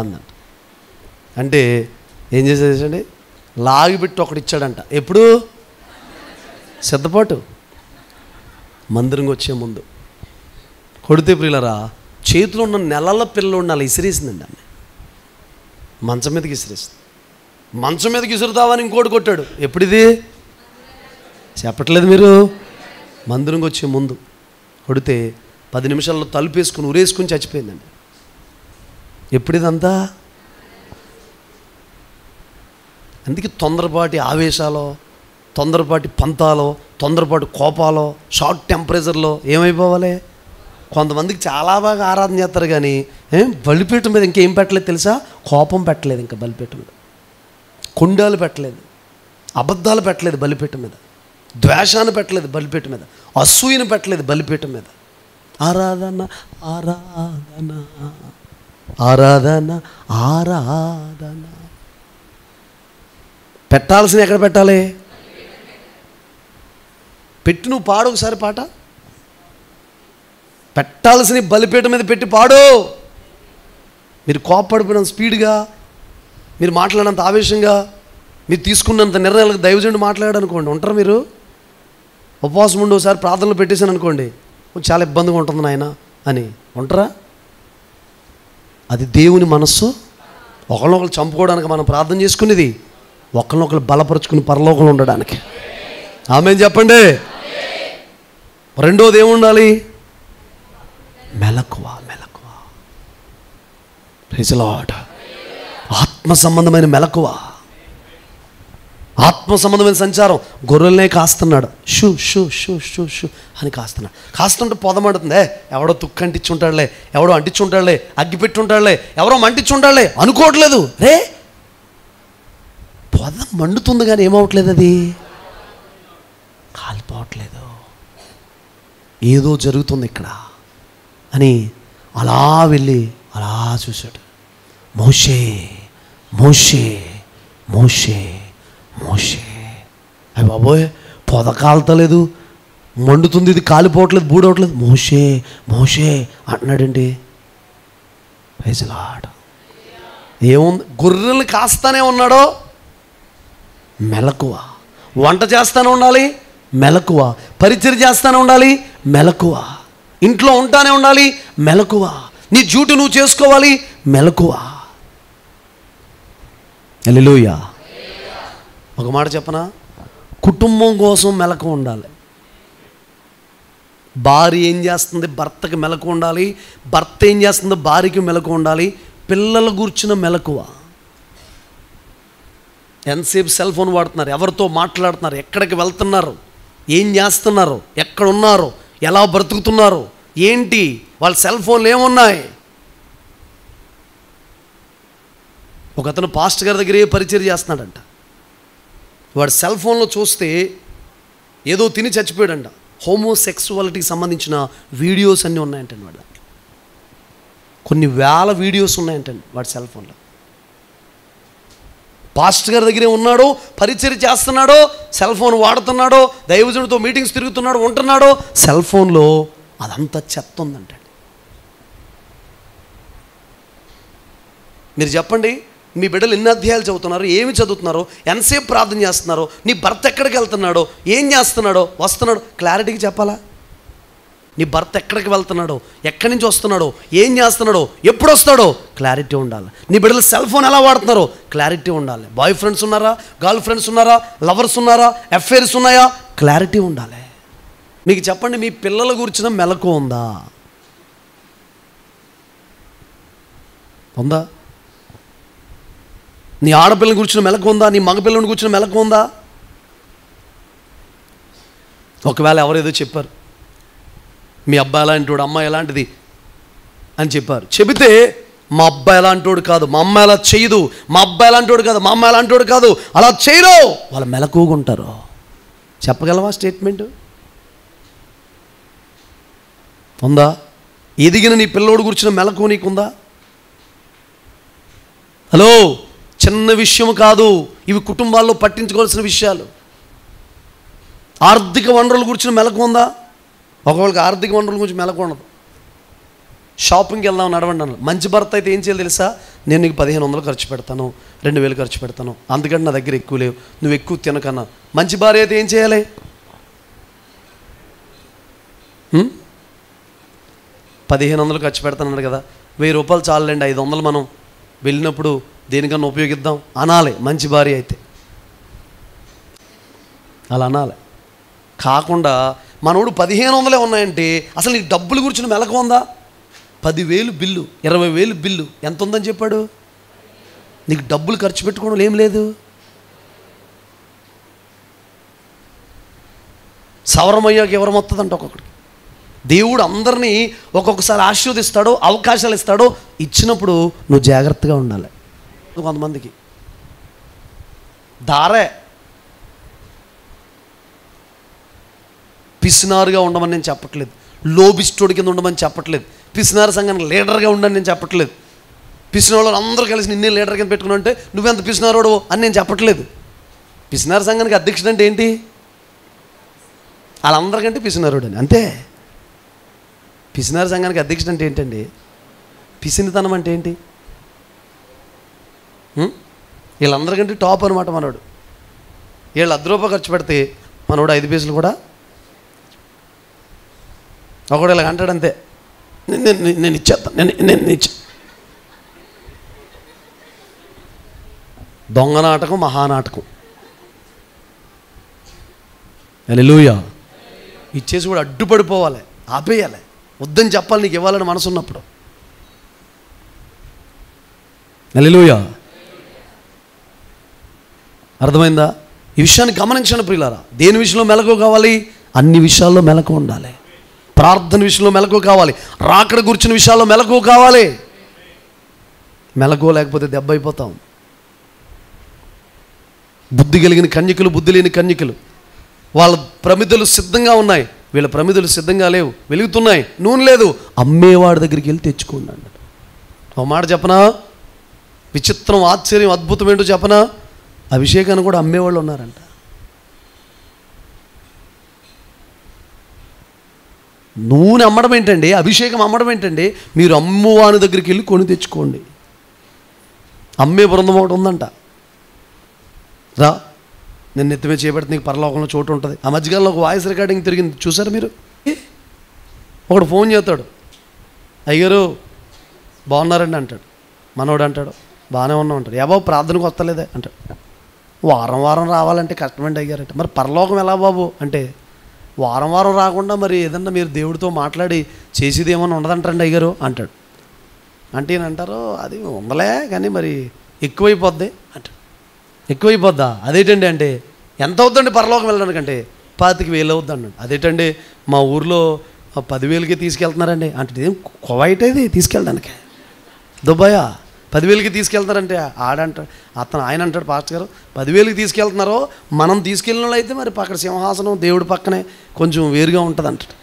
అన్నట్టు. అంటే ఏం చేసేదండి, లాగిపెట్టి ఒకటి ఇచ్చాడంట. ఎప్పుడు? సిద్ధపాటు. మందిరంకి వచ్చే ముందు కొడితే ప్రియులరా, చేతిలో ఉన్న నెలల పిల్లలు అలా ఇసిరేసిందండి. ఆమె మంచం మీదకి ఇసిరేసింది. మంచం మీదకి ఇసురుతావని ఇంకోటి కొట్టాడు. ఎప్పుడిది? చెప్పట్లేదు మీరు? మందిరంకి వచ్చే ముందు కొడితే 10 నిమిషాల్లో తలుపేసుకుని ఉరేసుకుని చచ్చిపోయిందండి. ఎప్పుడిదంతా? అందుకే తొందరపాటి ఆవేశాలో, తొందరపాటి పంతాలో, తొందరపాటి కోపాలో, షార్ట్ టెంపరేచర్లో ఏమైపోవాలి? కొంతమందికి చాలా బాగా ఆరాధన చేస్తారు, కానీ బలిపీఠం మీద ఇంకేం పెట్టలేదు తెలుసా? కోపం పెట్టలేదు, ఇంకా బలిపీఠం మీద కొండాలు పెట్టలేదు, అబద్ధాలు పెట్టలేదు బలిపీఠం మీద, ద్వేషాన్ని పెట్టలేదు బలిపీఠం మీద, అసూయను పెట్టలేదు బలిపీఠం మీద. ఆరాధన ఆరాధన ఆరాధన ఆరాధన పెట్టాల్సిన ఎక్కడ పెట్టాలి? పెట్టి నువ్వు పాడు ఒకసారి పాట. పెట్టాల్సిన బలిపీఠం మీద పెట్టి పాడు. మీరు కోపపడిపోయినంత స్పీడ్గా, మీరు మాట్లాడినంత ఆవేశంగా, మీరు తీసుకున్నంత నిర్ణయాలకు దైవజనుడు మాట్లాడారనుకోండి, ఉంటారు మీరు? ఉపవాసం ఉండి ఒకసారి ప్రార్థనలు పెట్టేశాను అనుకోండి, చాలా ఇబ్బందిగా ఉంటుంది నాయన అని ఉంటారా? అది దేవుని మనస్సు. ఒకరినొకరు చంపుకోవడానికి మనం ప్రార్థన చేసుకునేది, ఒకరినొకరు బలపరుచుకుని పరలోకంలో ఉండడానికి. ఆమేన్ చెప్పండి. రెండోది ఏముండాలి? మెలకువ. మెలకువ. Praise lord. ఆత్మ సంబంధమైన మెలకువ, ఆత్మ సంబంధమైన సంచారం. గొర్రెలనే కాస్తున్నాడు, shoo shoo shoo shoo shoo అని కాస్తున్నాడు. కాస్తుంటే పొదమంటుంది. ఎవడో తుక్కు అంటించుంటాడులే, ఎవడో అంటించుంటాడులే, అగ్గి పెట్టుంటాడులే, ఎవరో మంటించుంటాడులే అనుకోవట్లేదు. రే, పొద మండుతుంది కానీ ఏమవట్లేదు, అది కాలిపోవట్లేదు. ఏదో జరుగుతుంది ఇక్కడ అని అలా వెళ్ళి అలా చూశాడు. మోషే మోషే మోషే మోషే. అయ్య బాబోయ్, పొద కాలుతలేదు, మండుతుంది, ఇది కాలిపోవట్లేదు, బూడవట్లేదు. మోషే మోషే అంటున్నాడండి. Praise lord. ఏముంది? గొర్రెల్ని కాస్తానే ఉన్నాడో మెలకువ. వంట చేస్తానే ఉండాలి మెలకువ. పరిచర్య చేస్తానే ఉండాలి మెలకువ. ఇంట్లో ఉంటానే ఉండాలి మెలకువ. నీ డ్యూటీ నువ్వు చేసుకోవాలి మెలకువ. హల్లెలూయా. ఒక మాట చెప్పనా, కుటుంబం కోసం మెలకు ఉండాలి. భార్య ఏం చేస్తుంది భర్తకి మెలకు ఉండాలి, భర్త ఏం చేస్తుందో భార్యకి మెలకు ఉండాలి. పిల్లల గురించిన మెలకువ. ఎంతసేపు సెల్ ఫోన్ వాడుతున్నారు, ఎవరితో మాట్లాడుతున్నారు, ఎక్కడికి వెళ్తున్నారు, ఏం చేస్తున్నారు, ఎక్కడున్నారు, ఎలా బ్రతుకుతున్నారు, ఏంటి, వాళ్ళ సెల్ ఫోన్లు ఏమున్నాయి. ఒక అతను పాస్టర్ గారి దగ్గరే పరిచయం చేస్తున్నాడంట. వాడు సెల్ ఫోన్లో చూస్తే ఏదో తిని చచ్చిపోయాడంట. హోమోసెక్సువాలిటీకి సంబంధించిన వీడియోస్ అన్నీ ఉన్నాయంటండి. వాడు కొన్ని వేల వీడియోస్ ఉన్నాయంటండి వాడి సెల్ ఫోన్లో. పాస్టర్ గారి దగ్గరే ఉన్నాడో, పరిచయం చేస్తున్నాడో, సెల్ ఫోన్ వాడుతున్నాడో, దైవజనుడితో మీటింగ్స్ తిరుగుతున్నాడో, ఉంటున్నాడో, సెల్ ఫోన్లో అదంతా చెత్త ఉందంట. మీరు చెప్పండి, మీ బిడ్డలు ఎన్ని అధ్యాయాలు చదువుతున్నారు, ఏమి చదువుతున్నారో, ఎంతసేపు ప్రార్థన చేస్తున్నారో, నీ భర్త ఎక్కడికి వెళ్తున్నాడో, ఏం చేస్తున్నాడో, వస్తున్నాడో క్లారిటీగా చెప్పాలా? నీ భర్త ఎక్కడికి వెళ్తున్నాడో, ఎక్కడి నుంచి వస్తున్నాడో, ఏం చేస్తున్నాడో, ఎప్పుడు వస్తాడో క్లారిటీ ఉండాలి. నీ బిడ్డలు సెల్ ఫోన్ ఎలా వాడుతున్నారో క్లారిటీ ఉండాలి. బాయ్ ఫ్రెండ్స్ ఉన్నారా, గర్ల్ ఫ్రెండ్స్ ఉన్నారా, లవర్స్ ఉన్నారా, అఫైర్స్ ఉన్నాయా, క్లారిటీ ఉండాలి. మీకు చెప్పండి, మీ పిల్లల గురించిన మెలకు ఉందా? ఉందా? నీ ఆడపిల్లని కూర్చున్న మెలకు ఉందా? నీ మగపిల్లని కూర్చున్న మెలకు ఉందా? ఒకవేళ ఎవరేదో చెప్పారు, మీ అబ్బాయి ఎలాంటివాడు, అమ్మాయి ఎలాంటిది అని చెప్పారు. చెబితే మా అబ్బాయి ఎలాంటివాడు కాదు, మా అమ్మాయి అలా చేయదు, మా అబ్బాయి ఎలాంటివాడు కాదు, మా అమ్మాయి ఎలాంటివాడు కాదు, అలా చేయరు, వాళ్ళు మెలకుగా ఉంటారు. చెప్పగలవా స్టేట్మెంట్? ఉందా? ఎదిగిన నీ పిల్లోడు కూర్చున్న మెలకు నీకుందా? హలో, చిన్న విషయం కాదు ఇవి, కుటుంబాల్లో పట్టించుకోవాల్సిన విషయాలు. ఆర్థిక వనరుల గురించి మెలకు ఉందా? ఒకవేళకి ఆర్థిక వనరుల గురించి మెలకు ఉండదు. షాపింగ్కి వెళ్దాం నడవండి అన్న. మంచి భర్త అయితే ఏం చేయాలి తెలుసా? నేను నీకు 1500 ఖర్చు పెడతాను, 2000 ఖర్చు పెడతాను, అందుకంటే నా దగ్గర ఎక్కువ లేవు, నువ్వు ఎక్కువ తినకన్నా. మంచి భార్య అయితే ఏం చేయాలి? 1500 ఖర్చు పెడతానన్నాడు కదా, 1000 రూపాయలు చాలండి, 500 మనం వెళ్ళినప్పుడు దేనికన్నా ఉపయోగిద్దాం అనాలి. మంచి భార్య అయితే అలా అనాలి. కాకుండా మనోడు 1500 ఉన్నాయంటే అసలు నీకు డబ్బుల గురించి మెలకు ఉందా? 10,000 బిల్లు, 20,000 బిల్లు, ఎంత ఉందని చెప్పాడు? నీకు డబ్బులు ఖర్చు పెట్టుకోవడం ఏం లేదు. సవరమయ్యాక ఎవరు మొత్తదంట ఒక్కొక్కడికి. దేవుడు అందరినీ ఒక్కొక్కసారి ఆశీర్వదిస్తాడో, అవకాశాలు ఇస్తాడో, ఇచ్చినప్పుడు నువ్వు జాగ్రత్తగా ఉండాలి. కొంతమందికి దారే పిసినారుగా ఉండమని నేను చెప్పట్లేదు, లోబిస్టోడి కింద ఉండమని చెప్పట్లేదు, పిసినారు సంఘానికి లీడర్గా ఉండని నేను చెప్పట్లేదు, పిసినారు అందరూ కలిసి నిన్నే లీడర్ కింద పెట్టుకుని అంటే నువ్వెంత పిసినారోడు అని నేను చెప్పట్లేదు. పిసినారు సంఘానికి అధ్యక్షుడు అంటే ఏంటి? వాళ్ళందరికంటే పిసినారోడు అని, అంతే. పిసినారు సంఘానికి అధ్యక్షుడు అంటే ఏంటండి? పిసినితనం అంటే ఏంటి? వీళ్ళందరికంటే టాప్ అనమాట మనోడు. వీళ్ళు 10 రూపాయలు ఖర్చు పెడితే మనోడు 5 పైసలు కూడా. ఒకడు ఇలా అంటాడు అంతే, నేను ఇచ్చేస్తాను, నేను ఇచ్చా. దొంగ నాటకం, మహానాటకం. హల్లెలూయా. ఇచ్చేసి కూడా అడ్డుపడిపోవాలి, ఆపేయాలి, వద్దని చెప్పాలి నీకు ఇవ్వాలని మనసు ఉన్నప్పుడు. హల్లెలూయా. అర్థమైందా? ఈ విషయాన్ని గమనించండి ప్రియులారా. దేని విషయంలో మెలకు కావాలి? అన్ని విషయాల్లో మెలకు ఉండాలి. ప్రార్థన విషయంలో మెలకు కావాలి, రాకడ గురించిన విషయాల్లో మెలకు కావాలి. మెలకు లేకపోతే దెబ్బ అయిపోతాం. బుద్ధి కలిగిన కన్యకులు, బుద్ధి లేని కన్యకులు, వాళ్ళ ప్రమిదలు సిద్ధంగా ఉన్నాయి, వీళ్ళ ప్రమిదలు సిద్ధంగా లేవు, వెలుగుతున్నాయి, నూనె లేదు, అమ్మేవాడి దగ్గరికి వెళ్ళి తెచ్చుకోండి అన్నాడు. ఒక మాట చెప్పనా? విచిత్రం, ఆశ్చర్యం, అద్భుతం ఏంటో చెప్పనా? అభిషేకాన్ని కూడా అమ్మేవాళ్ళు ఉన్నారంట. నూనె అమ్మడం ఏంటండి, అభిషేకం అమ్మడం ఏంటండి? మీరు అమ్మవాని దగ్గరికి వెళ్ళి కొని తెచ్చుకోండి. అమ్మే బృందం ఒకటి ఉందంట. రా, నేను నెత్తిమే చేపడితే నీకు పరలోకంలో చోటు ఉంటుంది. ఆ మధ్యకాలంలో ఒక వాయిస్ రికార్డింగ్ తిరిగింది, చూసారు మీరు? ఒకడు ఫోన్ చేస్తాడు, అయ్యారు బాగున్నారండి అంటాడు. మనోడు అంటాడు బాగానే ఉన్నాం అంటాడు. ఏ బాబు ప్రార్థనకు వస్తలేదే అంటాడు. వారం వారం రావాలంటే కష్టమండి అయ్యారంటే. మరి పరలోకం ఎలా బాబు అంటే, వారం వారం రాకుండా మరి ఏదన్నా మీరు దేవుడితో మాట్లాడి చేసేది ఏమన్నా ఉండదంటారండి అయ్యారు అంటాడు. అంటే ఏనంటారు, అది ఉండలే కానీ మరి ఎక్కువైపోద్ది అంటాడు. ఎక్కువైపోద్దా? అదేంటండి అంటే, ఎంత అవుద్దండి పరలోకం వెళ్ళడానికంటే 25,000 అవుద్ది అన్నాడు. అదేంటండి మా ఊర్లో 10,000కి తీసుకెళ్తున్నారండి అంటే, ఏం కువైట్ ఇది తీసుకెళ్ళడానికి, దుబాయా 10,000కి తీసుకెళ్తున్నారంటే ఆయన అంటాడు పాస్టర్ గారు, 10,000కి తీసుకెళ్తున్నారో మనం తీసుకెళ్ళిన వాళ్ళు అయితే మరి పక్కన సింహాసనం దేవుడి పక్కనే కొంచెం వేరుగా ఉంటుంది అంటాడు.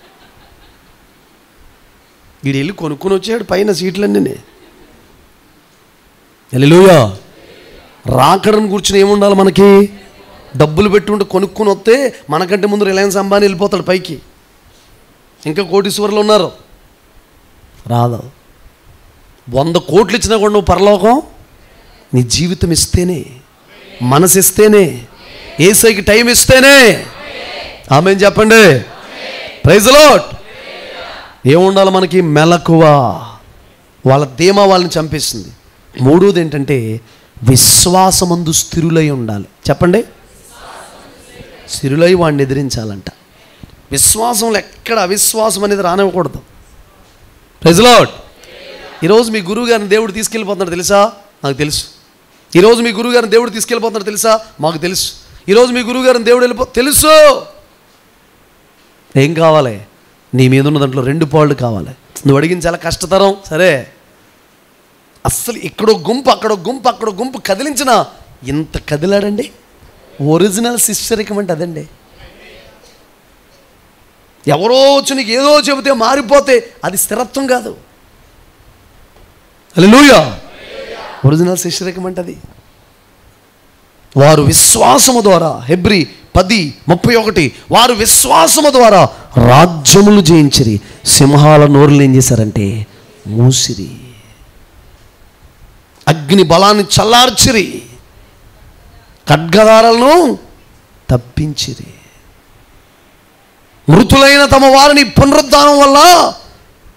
వీడు వెళ్ళి కొనుక్కొని వచ్చాడు పైన సీట్లన్నీ. హల్లెలూయా. రాకడను కూర్చుని ఏముండాలి మనకి? డబ్బులు పెట్టుకుంటే కొనుక్కొని వస్తే మనకంటే ముందు రిలయన్స్ అంబానీ వెళ్ళిపోతాడు పైకి. ఇంకా కోటీశ్వరులు ఉన్నారు. రాదు. 100 కోట్లు ఇచ్చినా కూడా నువ్వు పరలోకం నీ జీవితం ఇస్తేనే, మనసు ఇస్తేనే, యేసయ్యకి టైం ఇస్తేనే. ఆమేన్ చెప్పండి. Praise the lord. ఏముండాలి మనకి? మెలకువ. వాళ్ళ ధీమా వాళ్ళని చంపేస్తుంది. మూడోది ఏంటంటే విశ్వాసమందు స్థిరులై ఉండాలి. చెప్పండి. స్థిరులై వాడిని ఎదిరించాలంట. విశ్వాసంలో ఎక్కడ అవిశ్వాసం అనేది రానివ్వకూడదు. Praise the lord. ఈరోజు మీ గురువు గారిని దేవుడు తీసుకెళ్ళిపోతున్నాడు తెలుసా? నాకు తెలుసు. ఈరోజు మీ గురువు గారిని దేవుడు తీసుకెళ్ళిపోతున్నాడు తెలుసా? మాకు తెలుసు. ఈరోజు మీ గురువు గారిని దేవుడు తెలుసు. ఏం కావాలి? నీ మీద ఉన్న దాంట్లో 2 పాళ్ళు కావాలి. నువ్వు అడిగింది చాలా కష్టతరం సరే. అస్సలు ఇక్కడో గుంపు అక్కడో గుంపు అక్కడో గుంపు కదిలించిన ఇంత కదిలాడండి. ఒరిజినల్ శిష్యరికం అంటే అదండి. ఎవరో వచ్చి నీకు ఏదో చెబితే మారిపోతే అది స్థిరత్వం కాదు. హల్లెలూయా. ఒరిజినల్ శిష్యరికం అంటే అది. వారు విశ్వాసము ద్వారా, హెబ్రీ 10:31, వారు విశ్వాసము ద్వారా రాజ్యములు జయించిరి, సింహాల నోరులు ఏం చేశారంటే మూసిరి, అగ్ని బలాన్ని చల్లార్చిరి, ఖడ్గదారాలను తప్పించిరి, మృతులైన తమ వారిని పునరుద్ధానం వల్ల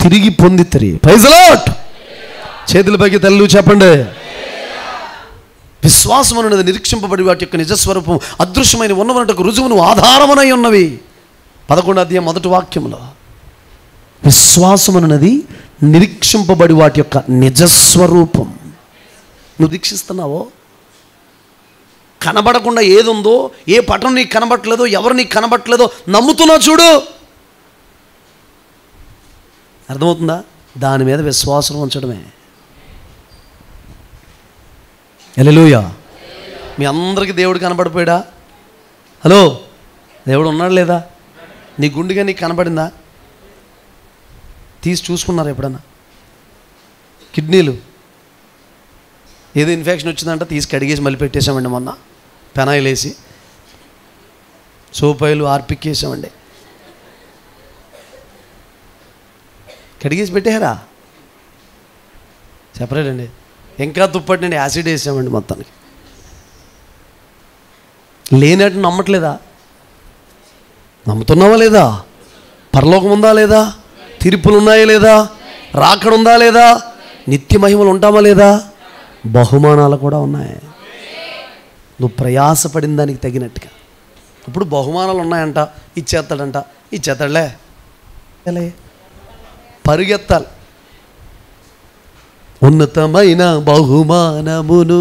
తిరిగి పొందితిరి. Praise the lord. చేతుల పైకి తల్లు చెప్పండి. విశ్వాసం అనేది నిరీక్షింపబడి వాటి యొక్క నిజస్వరూపం అదృశ్యమైన ఉన్నవనటకు రుజువును ఆధారమునై ఉన్నవి. 11వ అధ్యాయం 1వ వాక్యంలో విశ్వాసం అనేది నిరీక్షింపబడి వాటి యొక్క నిజస్వరూపం. నువ్వు దీక్షిస్తున్నావో? కనబడకుండా ఏది ఉందో, ఏ పట్టణం నీకు కనబట్టలేదో, ఎవరు నీకు కనబట్టలేదో నమ్ముతున్నావు చూడు. అర్థమవుతుందా? దాని మీద విశ్వాసం ఉంచడమే. హల్లెలూయా. మీ అందరికీ దేవుడు కనబడిపోయాడా? హలో, దేవుడు ఉన్నాడు లేదా? నీ గుండెగా నీకు కనబడిందా? తీసి చూసుకున్నారా ఎప్పుడన్నా? కిడ్నీలు ఏదో ఇన్ఫెక్షన్ వచ్చిందంట, తీసి కడిగేసి మళ్ళీ పెట్టేసామండి. మొన్న పెనాయిల్ వేసి సోపాయిలు ఆర్పిక్కేసామండి. కడిగేసి పెట్టారా? చెప్పలేదండి. ఇంకా తుప్పటినండి యాసిడ్ వేసామండి మొత్తానికి. లేనట్టు నమ్మట్లేదా? నమ్ముతున్నావా లేదా? పరలోకం ఉందా లేదా? తీర్పులు ఉన్నాయా లేదా? రాకడ ఉందా లేదా? నిత్య మహిమలు ఉంటామా లేదా? బహుమానాలు కూడా ఉన్నాయి. నువ్వు ప్రయాసపడిన దానికి తగినట్టుగా. ఇప్పుడు బహుమానాలు ఉన్నాయంట, ఇచ్చేస్తాడంట, ఇచ్చేస్తాడులే, పరిగెత్తాలి. ఉన్నతమైన బహుమానమును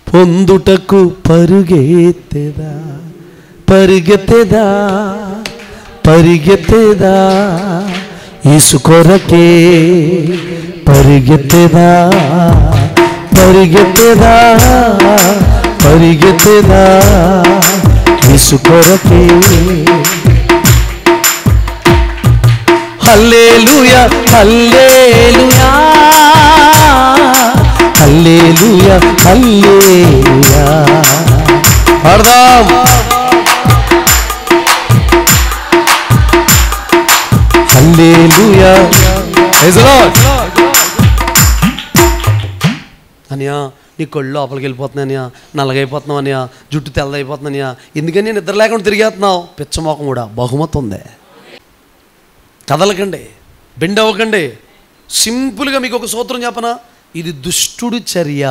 పొందుటకు పరిగెత్తేదా, పరిగెత్తేదా, పరిగెత్తేదా, యేసు కొరకే పరిగెత్తేదా, పరిగెత్తేదా, పరిగెత్తేదా, యేసు కొరకే. హల్లెలూయా, హల్లెలూయా, హల్లెలూయా, హల్లెలూయా. పాడదాం. హల్లెలూయా. Praise the lord. అనియా నీ కళ్ళు లోపలికి వెళ్ళిపోతున్నాయి అనియా, నల్లగైపోతున్నావు అనియా, జుట్టు తెల్లదైపోతుంది అనియా, ఎందుకని నేను నిద్ర లేకుండా తిరిగేస్తున్నావు? పిచ్చమోకం కూడా బహుమతి ఉంది. కదలకండి, బెండ్ అవ్వకండి. సింపుల్గా మీకు ఒక సూత్రం చెప్పనా? ఇది దుష్టుడి చర్య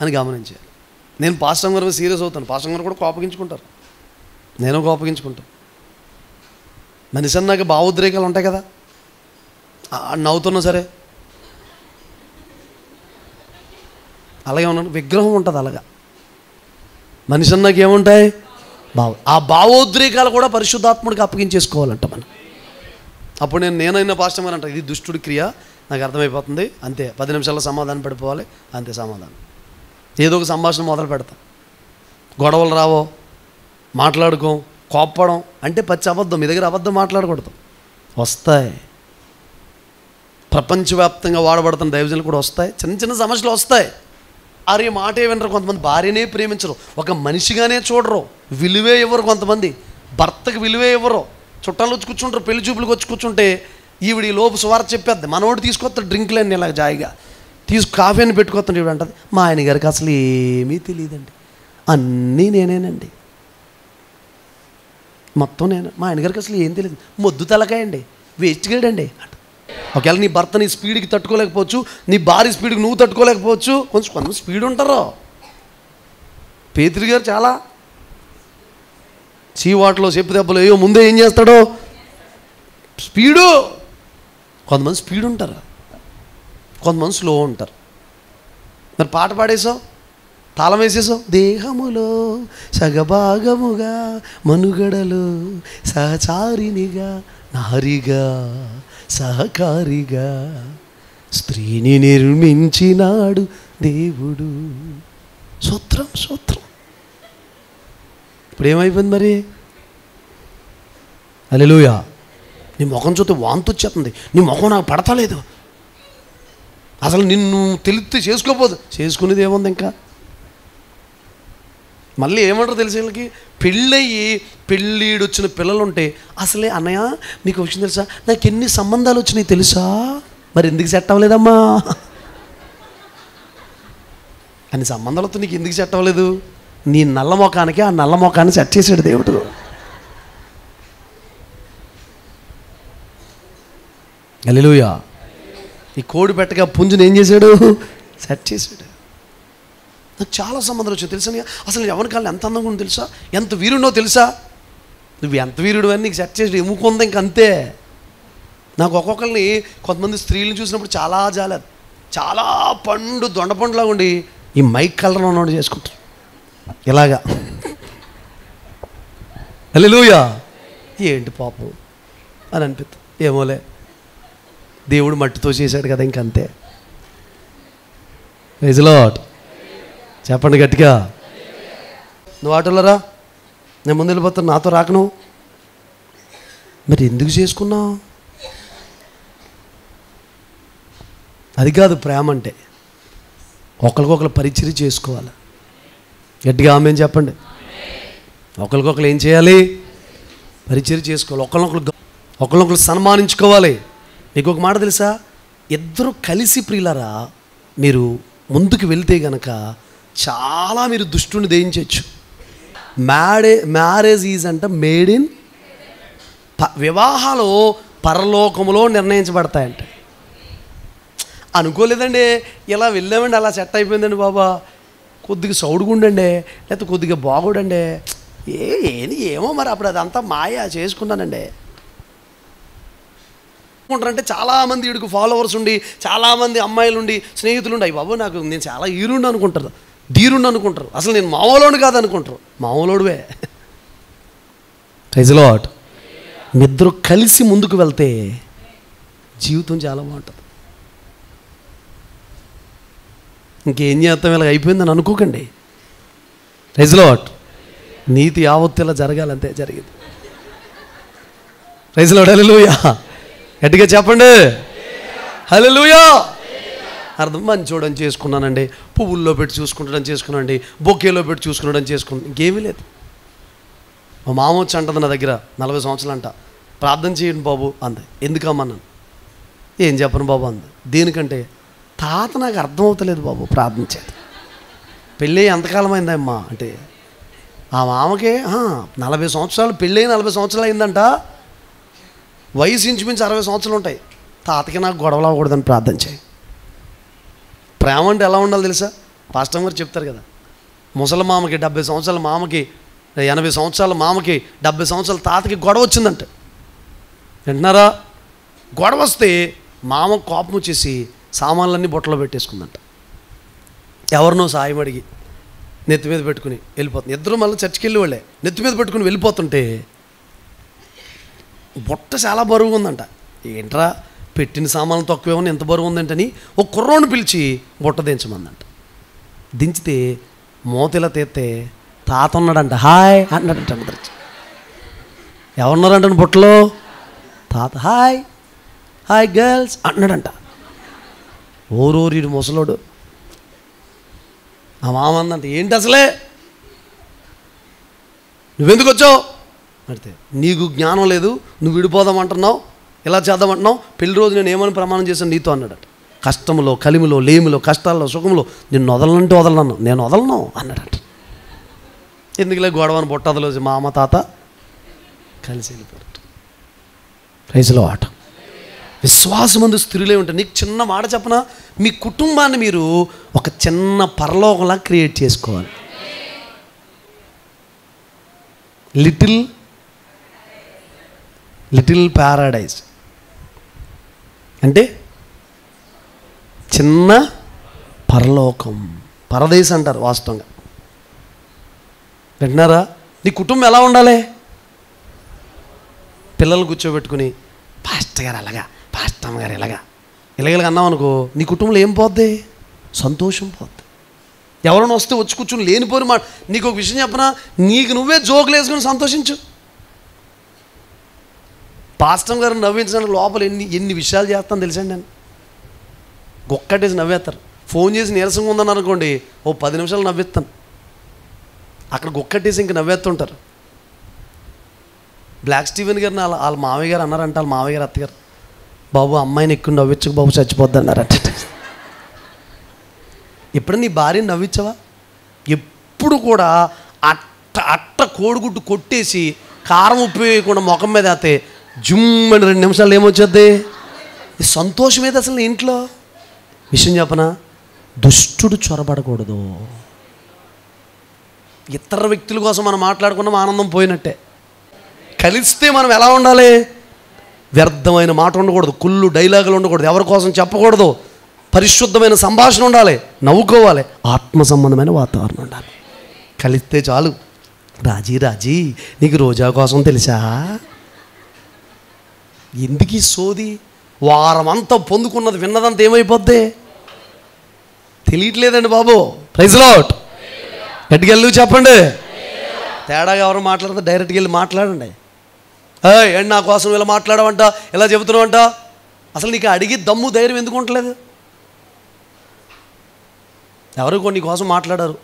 అని గమనించాలి. నేను పాస్టర్ గారు సీరియస్ అవుతాను, పాస్టర్ గారు కూడా కోపగించుకుంటారు, నేను కోపగించుకుంటాను. మనిషి అన్నాక భావోద్రేకాలు ఉంటాయి కదా, నవ్వుతున్నా సరే అలాగే ఉన్నాను. విగ్రహం ఉంటుంది అలాగా, మనిషి అన్నాక ఏముంటాయి ఆ భావోద్రేకాలు కూడా పరిశుద్ధాత్ముడికి అప్పగించేసుకోవాలంట మనం. అప్పుడు నేనైనా పాస్టర్ గారు అంట ఇది దుష్టుడి క్రియ, నాకు అర్థమైపోతుంది, అంతే 10 నిమిషాల్లో సమాధానం పడిపోవాలి, అంతే సమాధానం. ఏదో ఒక సంభాషణ మొదలు పెడతాం, గొడవలు రావో, మాట్లాడుకోం, కోప్పడం అంటే పచ్చి అబద్ధం. మీ దగ్గర అబద్ధం మాట్లాడకూడదు, వస్తాయి. ప్రపంచవ్యాప్తంగా వాడబడుతున్న దైవజనులు కూడా వస్తాయి, చిన్న చిన్న సమస్యలు వస్తాయి. భార్య మాటే వినరు, కొంతమంది భార్యనే ప్రేమించరు, ఒక మనిషిగానే చూడరు, విలువే ఇవ్వరు. కొంతమంది భర్తకు విలువే ఇవ్వరు. చుట్టాలు వచ్చి కూర్చుంటారు, పెళ్లి చూపులకు వచ్చి కూర్చుంటే ఈవిడ లోపు సువార్త చెప్పేద్ది, మనోడు తీసుకొస్తాడు డ్రింక్లన్నీ ఇలాగ జాయిగా కాఫీ అని పెట్టుకొస్తాడు. ఈవిడ అంటది మా ఆయన గారికి అసలు ఏమీ తెలియదండి, అన్నీ నేనేనండి, మొత్తం నేను, మా ఆయన గారికి అసలు ఏం తెలియదు, మొద్దు తలకాయండి, వేస్ట్ గేడండి. ఒకవేళ నీ భర్త నీ స్పీడ్కి తట్టుకోలేకపోవచ్చు, నీ భార్య స్పీడ్కి నువ్వు తట్టుకోలేకపోవచ్చు, కొంచెం స్పీడ్ ఉంటారు. పేతురు గారు చాలా చీవాట్లో చెప్పు దెబ్బలు అయ్యో ముందే ఏం చేస్తాడో స్పీడు. కొంతమంది స్పీడ్ ఉంటారు, కొంతమంది స్లో ఉంటారు. మరి పాట పాడేసావు, తాళం వేసేసావు, దేహములో సగభాగముగా మనుగడలు సహచారినిగా నారిగా సహకారిగా స్త్రీని నిర్మించినాడు దేవుడు. సూత్రం సూత్రం. ఇప్పుడు ఏమైపోయింది మరి? హల్లెలూయా. నీ ముఖం చూస్తే వాంతి వచ్చేస్తుంది, నీ ముఖం నాకు పడతలేదు, అసలు నిన్ను తెలిస్తే చేసుకోపోదు, చేసుకునేది ఏముంది ఇంకా. మళ్ళీ ఏమంటారు తెలిసి వీళ్ళకి, పెళ్ళయ్యి పెళ్ళిడు వచ్చిన పిల్లలు ఉంటే అసలే అన్నయ్య మీకు వచ్చింది తెలుసా, నాకు ఎన్ని సంబంధాలు వచ్చినాయి తెలుసా, మరి ఎందుకు సెట్ అవ్వలేదమ్మా? అన్ని సంబంధాలతో నీకు ఎందుకు సెట్ అవ్వలేదు? నీ నల్ల మొఖానికి ఆ నల్ల మొఖాన్ని సెట్ చేశాడు దేవుడు. హల్లెలూయా. ఈ కోడి పెట్టగా పుంజుని ఏం చేశాడు? సెట్ చేశాడు. నాకు చాలా సంబంధాలు వచ్చాయి తెలుసా. అసలు ఎవరి కాళ్ళు ఎంత అందంగా ఉందో తెలుసా, ఎంత వీరుడో తెలుసా, నువ్వు ఎంత వీరుడు అని నీకు సెట్ చేసి ఎముకుంది ఇంకంతే. నాకు ఒక్కొక్కరిని కొంతమంది స్త్రీలను చూసినప్పుడు చాలా జాలేదు, చాలా పండు దొండపండులాగా ఉండి ఈ మైక్ కలర్లో ఉన్నవాడు చేసుకుంటారు ఇలాగా. హల్లెలూయా. ఏంటి పాపం అని అనిపిస్తుంది. ఏమోలే, దేవుడు మట్టితో చేశాడు కదా ఇంకంతే. Praise the lord. చెప్పండి గట్టిగా. నువ్వు ఆటోలో రా, నేను ముందు వెళ్ళిపోతాను, నాతో రాకను. మరి ఎందుకు చేసుకున్నావు? అది కాదు ప్రేమ అంటే. ఒకరికొకరు పరిచర్య చేసుకోవాలి. గట్టిగా ఆమేన్ చెప్పండి. ఒకరికొకరు ఏం చేయాలి? పరిచర్య చేసుకోవాలి. ఒకరినొకరు సన్మానించుకోవాలి. మీకు ఒక మాట తెలుసా, ఇద్దరు కలిసి ప్రియులారా మీరు ముందుకు వెళ్తే గనక చాలా మీరు దుష్టుని దయించవచ్చు. మ్యారేజ్ ఈజ్ అంట మేడ్ ఇన్, వివాహాలు పరలోకములో నిర్ణయించబడతాయంట. అనుకోలేదండి, ఇలా వెళ్ళామండి, అలా సెట్ అయిపోయిందండి బాబా, కొద్దిగా సౌడుగుండండి, లేకపోతే కొద్దిగా బాగుండండి, ఏమో మరి అప్పుడు అదంతా మాయ చేసుకున్నానండి అంటే. చాలామంది వీడికి ఫాలోవర్స్ ఉండి, చాలామంది అమ్మాయిలు ఉండి, స్నేహితులు ఉండి, అయ్యి బాబు నాకు నేను చాలా ఈరుండి అనుకుంటారు, ధీరుండి అనుకుంటారు, అసలు నేను మామూలోడు కాదు అనుకుంటారు. మామూలోడువే. Praise the lord. మీ ఇద్దరు కలిసి ముందుకు వెళ్తే జీవితం చాలా బాగుంటుంది. ఇంకేం చేస్తాం, ఇలా అయిపోయిందని అనుకోకండి. Praise the lord. నీతి యావత్తు ఇలా జరగాలంతే, జరిగింది. Praise the lord. హల్లెలూయా. గట్టిగా చెప్పండి హల్లెలూయా. అర్థం మంచోడని చేసుకున్నానండి, పువ్వుల్లో పెట్టి చూసుకుంటాడని చేసుకున్నానండి, బొకేలో పెట్టి చూసుకున్నాడని చేసుకున్నాను, ఇంకేమీ లేదు. మా మామ వచ్చి అంటుంది నా దగ్గర, 40 సంవత్సరాలు అంట, ప్రార్థన చేయండి బాబు అంది. ఎందుకమ్మన్నాను, ఏం చెప్పను బాబు అంది. దేనికంటే, తాత నాకు అర్థమవుతలేదు బాబు ప్రార్థన చేయాలి. పెళ్ళి ఎంతకాలం అయిందమ్మా అంటే, ఆ మామకే 40 సంవత్సరాలు, పెళ్ళి 40 సంవత్సరాలు అయిందంట, వయసు ఇంచుమించు 60 సంవత్సరాలు ఉంటాయి. తాతకి నాకు గొడవలు అవ్వకూడదని ప్రార్థన చేయి. ప్రేమ అంటే ఎలా ఉండాలి తెలుసా? పాస్టర్ గారు చెప్తారు కదా, ముసలి మామకి 70 సంవత్సరాల మామకి 80 సంవత్సరాల మామకి 70 సంవత్సరాల తాతకి గొడవ వచ్చిందంట. వింటున్నారా? గొడవ వస్తే మామ కోపం వచ్చేసి సామాన్లన్నీ బుట్టలో పెట్టేసుకుందంట. ఎవరినో సాయం అడిగి నెత్తి మీద పెట్టుకుని వెళ్ళిపోతుంది. ఇద్దరు మళ్ళీ చర్చికి వెళ్ళి వాళ్ళే నెత్తి మీద పెట్టుకుని వెళ్ళిపోతుంటే బుట్ట చాలా బరువుగా ఉందంట. ఏంట్రా పెట్టిన సామాన్లు తక్కువే ఉంది, ఎంత బరువు ఉందంటని ఒక కుర్రోని పిలిచి బుట్ట దించమందంట. దించితే మోతిలా తీస్తే తాత ఉన్నాడంట. హాయ్ అన్నాడంట. ఎవరున్నారంట బుట్టలో? తాత. హాయ్ హాయ్ గర్ల్స్ అంటున్నాడంట. ఓరోరి ముసలోడు. ఆ మామ అందంట, ఏంటి అసలే నువ్వెందుకు వచ్చావు అంటే, నీకు జ్ఞానం లేదు, నువ్వు విడిపోదామంటున్నావు, ఇలా చేద్దామంటున్నావు, పెళ్లి రోజు నేను ఏమని ప్రమాణం చేశాను నీతో అన్నాడట. కష్టంలో కలిమిలో లేమిలో కష్టాల్లో సుఖంలో నిన్ను వదలనంటే వదలనన్ను, నేను వదలను అన్నాడట. ఎందుకులే గొడవని బొట్టదలో మా అమ్మ తాత కలిసి వెళ్ళిపోయారు. ప్రైజ్లో ఆట విశ్వాసమందు స్థిరులే ఉంటాయి. నీకు చిన్న మాట చెప్పనా, మీ కుటుంబాన్ని మీరు ఒక చిన్న పరలోకంలా క్రియేట్ చేసుకోవాలి. లిటిల్ ప్యారడైజ్ అంటే చిన్న పరలోకం, పరదేశ్ అంటారు వాస్తవంగా. వింటున్నారా? నీ కుటుంబం ఎలా ఉండాలి? పిల్లలు కూర్చోబెట్టుకుని పాస్టర్ గారు అలాగా, పాస్టర్ గారు ఇలాగా అన్నావు అనుకో, నీ కుటుంబంలో ఏం పోద్ది? సంతోషం పోద్ది. ఎవరైనా వస్తే వచ్చి కూర్చుని లేనిపోని మాట. నీకు ఒక విషయం చెప్పనా, నీకు నువ్వే జోకులు వేసుకుని సంతోషించు. పాస్టర్ గారు నవ్వించడానికి లోపల ఎన్ని విషయాలు చేస్తాను తెలుసండి. నేను ఒక్కటేసి నవ్వేస్తారు. ఫోన్ చేసి నీరసంగా ఉందని అనుకోండి, ఓ 10 నిమిషాలు నవ్వేస్తాను. అక్కడ ఒక్కటేసి ఇంక నవ్వేస్తుంటారు. బ్లాక్ స్టీవెన్ గారిని వాళ్ళ మావయ్య గారు అన్నారంట, వాళ్ళ మావయ్య గారు అత్తగారు, బాబు అమ్మాయిని ఎక్కువ నవ్వించకు బాబు చచ్చిపోద్ది అన్నారంట. ఎప్పుడు నీ భార్యని నవ్వించవా? ఎప్పుడు కూడా అట్ట కోడిగుడ్డు కొట్టేసి కారం ఉప్పు వేయకుండా ముఖం మీద అయితే జుమ్మని 2 నిమిషాలు ఏమొచ్చేద్ది? సంతోషం ఏది అసలు ఇంట్లో? విషయం చెప్పనా, దుష్టుడు చొరబడకూడదు. ఇతర వ్యక్తుల కోసం మనం మాట్లాడుకున్నాం, ఆనందం పోయినట్టే. కలిస్తే మనం ఎలా ఉండాలి? వ్యర్థమైన మాట ఉండకూడదు, కుళ్ళు డైలాగులు ఉండకూడదు, ఎవరి కోసం చెప్పకూడదు, పరిశుద్ధమైన సంభాషణ ఉండాలి, నవ్వుకోవాలి, ఆత్మ సంబంధమైన వాతావరణం ఉండాలి. కలిస్తే చాలు. రాజీ నీకు రోజా కోసం తెలుసా? ఎందుకు సోది? వారం అంతా పొందుకున్నది విన్నదంతా ఏమైపోద్ది? తెలియట్లేదండి బాబు. Praise lord. గట్టిగా వెళ్ళి చెప్పండి. తేడాగా ఎవరు మాట్లాడితే డైరెక్ట్గా వెళ్ళి మాట్లాడండి. ఏంటి నా కోసం ఇలా మాట్లాడవంట, ఇలా చెబుతున్నావంట? అసలు నీకు అడిగి దమ్ము ధైర్యం ఎందుకు ఉండలేదు? ఎవరు కొన్ని కోసం మాట్లాడారు,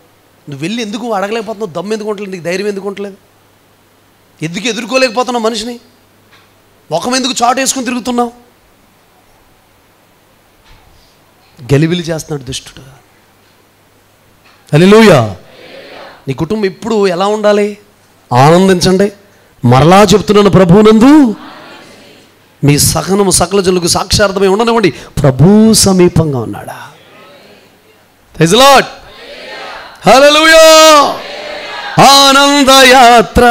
నువ్వు వెళ్ళి ఎందుకు అడగలేకపోతున్నావు? దమ్ము ఎందుకు ఉండలేదు? నీకు ధైర్యం ఎందుకు ఉండలేదు? ఎందుకు ఎదుర్కోలేకపోతున్నావు మనిషిని? ముఖం ఎందుకు చాటు వేసుకుని తిరుగుతున్నావు? గలిబిలి చేస్తున్నాడు దుష్టుడు. హల్లెలూయా. నీ కుటుంబం ఎప్పుడు ఎలా ఉండాలి? ఆనందించండి. మరలా చెప్తున్నాను, ప్రభువునందు మీ సహనము సకల జనులకు సాక్షార్థమై ఉండనివ్వండి. ప్రభు సమీపంగా ఉన్నాడా? Praise lord. హల్లెలూయా. ఆనంద యాత్ర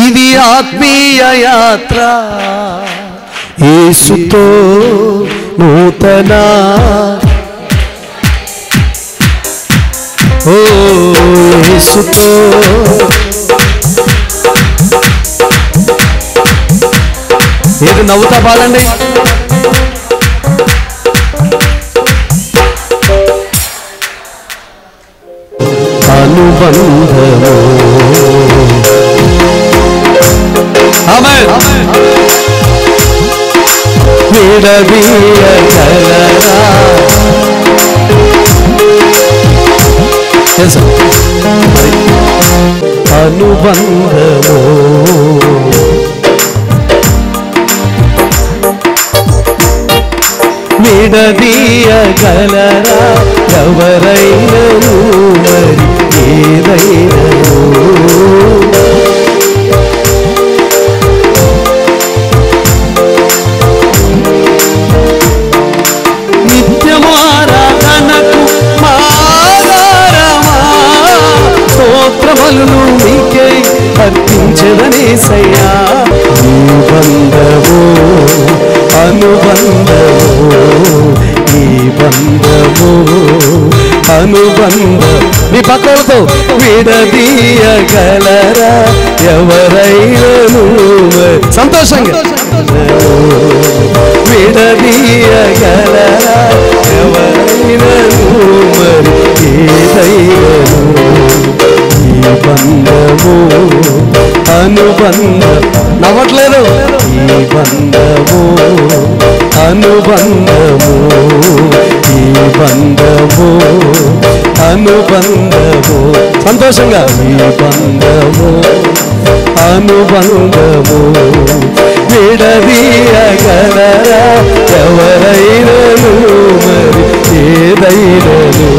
ఇది, ఆత్మీయ యాత్ర, యేసుతో నూతన యేసుతో ఏది నవ్వుతా పాడండి. అనుబంధము ఆమేన్. విడదీయగలరా అనుబంధము విడదీయగలరా ఎవరైనను మరి ఏదైనను యేసయ్యా. ఈ బంధము అనుబంధము, ఈ బంధము అనుబంధం. మీ పక్కలతో విడదీయగలరా ఎవరైనను. సంతోషంగా విడదీయగలరా ఎవరైనను మరి ఏదైనను. ఈ బంధము అనుబంధం. నవ్వట్లేదు. ఈ బంధము అనుబంధము, ఈ బంధము అనుబంధము. సంతోషంగా ఈ బంధము అనుబంధము విడదీయగలరా ఎవరైనను మరి ఏదైనను.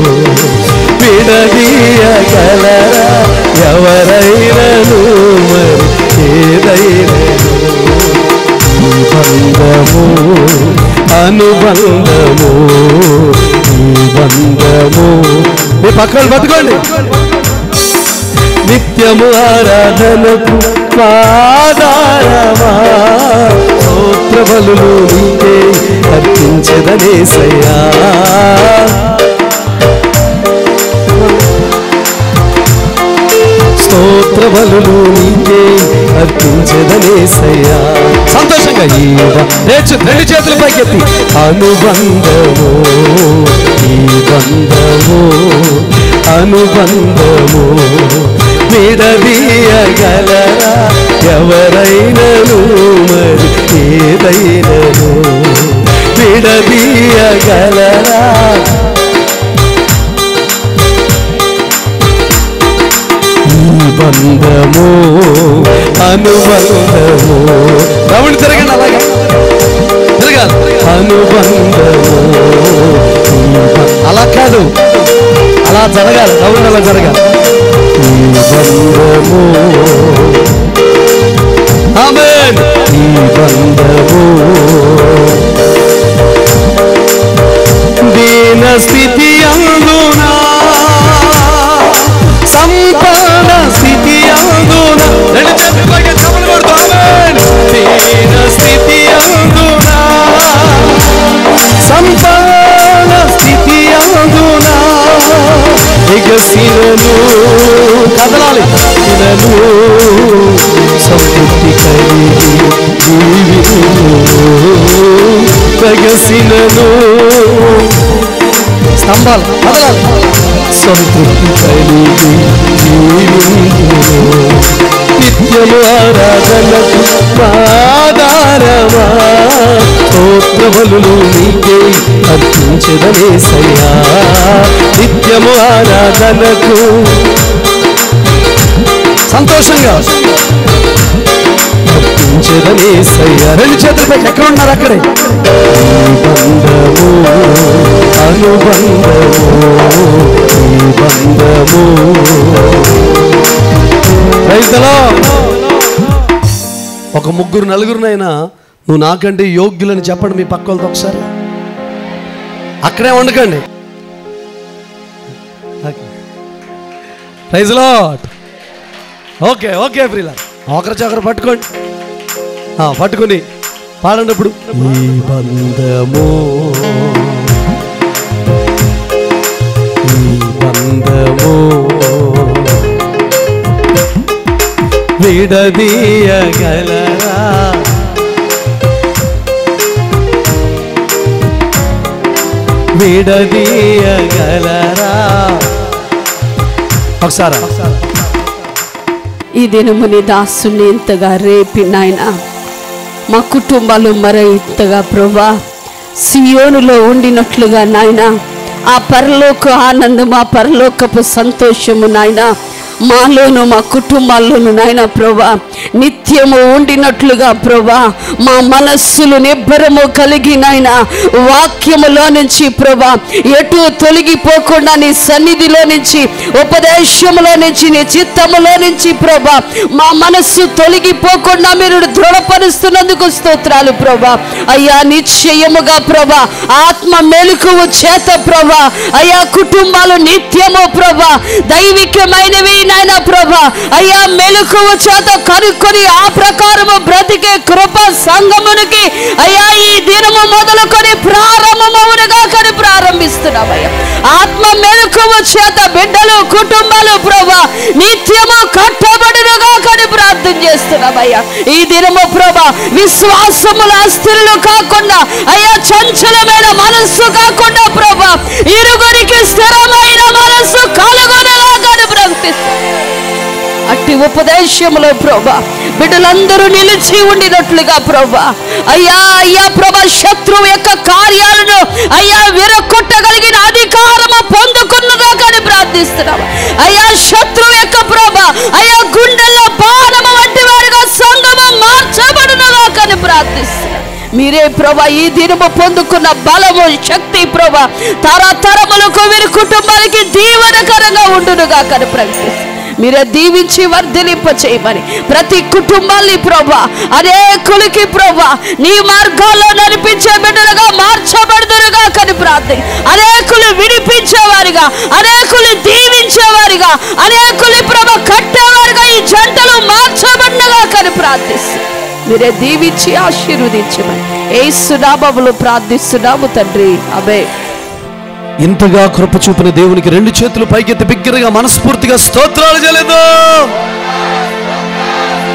విడదీయగలరా ఎవరైనను మరి ఏదైనను. ఈ బంధము అనుబంధము, ఈ బంధము. మీ పక్కన పట్టుకోండి. నిత్యము ఆరాధనకు ఆధారమా, స్తోత్ర బలులు నీకే అర్పించెదనేసయ్యా. స్తోత్ర బలులు నీకే అర్పించెదనేసయ్యా. సంతోషంగా ఈ రెండు చేతుల పైకెత్తి. అనుబంధము, ఈ బంధము అనుబంధము విడదీయగలరా ఎవరైనను మరి ఏదైనను. విడదీయగలరా ఈ బంధము అనుబంధము. రౌండ్ తిరగండి, అలాగే తిరగాలి. అనుబంధము అలా కాదు, అలా జరగాలి. రౌండ్ అలా జరగాలి. ఈ బంధము ఆమేన్. ఈ బంధము దీన స్థితి అందునా సంపన్న స్థితి అందునా. రెండు చేతులకి చప్పట్లు కొడుతూ ఆమేన్. దీన స్థితి అందునా సంపన్న స్థితి అందునా ఎగసినను కదలాలి. సినను సంతృప్తి కలిగి ఎగసినను స్తంభాలు కదలాలి. సంతృప్తి కలిగి నిత్యము ఆరాధనకు ఆధారమా, స్తోత్ర బలులు నీకే అర్పించెదనేసయ్యా. నిత్యము ఆరాధనకు సంతోషంగా అర్పించెదనేసయ్యా. రెండు చేతులపై ఎక్కడ ఉన్నారు అక్కడే. ఈ బంధము అనుబంధము, ఈ బంధము. ఒక ముగ్గురు నలుగురినైనా నువ్వు నాకంటే యోగ్యులని చెప్పండి మీ పక్కలతో ఒకసారి. అక్కడే వండకండి. Praise lord. ఓకే ఓకే ప్రియులారా, ఒకరు పట్టుకోండి. పట్టుకుని పాడండి ఇప్పుడు. ఈ బంధము ఈ బంధము విడదీయగలరా విడదీయగలరా. ఒకసారి ఈ దినము నీ దాసుని ఇంతగా రేపి నాయన మా కుటుంబాలు మరింతగా ప్రభా సియోనులో ఉండినట్లుగా నాయన ఆ పరలోక ఆనందం, ఆ పరలోకపు సంతోషము నాయన మాలోను మా కుటుంబాల్లోను నాయన ప్రభా నిత్యము ఉండినట్లుగా ప్రభా మా మనస్సులు నిబ్బరము కలిగి నాయన వాక్యములో నుంచి ప్రభా ఎటు తొలగిపోకుండా నీ సన్నిధిలో నుంచి, ఉపదేశములో నుంచి, నీ చిత్తములో నుంచి ప్రభా మా మనస్సు తొలగిపోకుండా మీరు దృఢపరుస్తున్నందుకు స్తోత్రాలు ప్రభా. అయ్యా నిశ్చయముగా ప్రభా ఆత్మ మెలకువ చేత ప్రభా అయ్యా కుటుంబాలు నిత్యము ప్రభా దైవికమైనవి నాయన ప్రభా అయ్యా మెలకువ చేత కనుక్కొని ఆ ప్రకారము బ్రతికే కృప సంఘమునికి అయ్యా ఈ దినము మొదలుకొని ప్రారంభమవునుగా కానీ ప్రారంభిస్తున్నామయ్యా. ఆత్మ మెలకువ చేత బిడ్డలు కుటుంబాలు ప్రభా నిత్యము కట్టబడునుగా కానీ ప్రార్థన చేస్తున్నామయ్యా. ఈ దినము ప్రభా విశ్వాసముల అస్థిరులు కాకుండా అయ్యా చంచలమైన మనస్సు కాకుండా ప్రభా ఇరుగురికి స్థిరమైన మనస్సు కలుగునుగా కానీ ప్రకటిస్తాం. అట్టి ఉపదేశములో ప్రభా బిడ్డలందరూ నిలిచి ఉండినట్లుగా ప్రభా అయ్యా అయ్యా ప్రభా శత్రువు యొక్క కార్యాలను అయ్యా విరగొట్టగలిగిన అధికారము పొందుకున్నదా కానీ ప్రార్థిస్తున్నాం అయ్యా. శత్రువు యొక్క ప్రభా అయ్యా గుండెల్లో బాణము వంటి వారిగా సంఘము మార్చబడునుగా కానీ ప్రార్థిస్తున్నాం. మీరే ప్రభా ఈ దినము పొందుకున్న బలము శక్తి ప్రభా తరతరములకు వీరి కుటుంబానికి దీవెనకరంగా ఉండునుగా కానీ ప్రకటిస్తాం. మీరే దీవించి వర్ధిలింప చేయమని ప్రతి కుటుంబాన్ని ప్రభా అనేకులకి ప్రభా నీ మార్గాల్లో నడిపించే బిడ్డలుగా మార్చబడుదురుగా కానీ ప్రార్థన. అనేకులు విడిపించేవారిగా అనేకులు దీవించేవారిగా అనేకులు ప్రభా కట్టేవారిగా ఈ జంటలు మార్చబడినగా కానీ ప్రార్థిస్తాం. మీరే దీవించి ఆశీర్వదించమని యేసు నామములో ప్రార్థిస్తున్నాము తండ్రి, ఆమేన్. ఇంతగా కృప చూపిన దేవునికి రెండు చేతులు పైకెత్తి బిగ్గరగా మనస్ఫూర్తిగా స్తోత్రాలు చెల్లిద్దాం.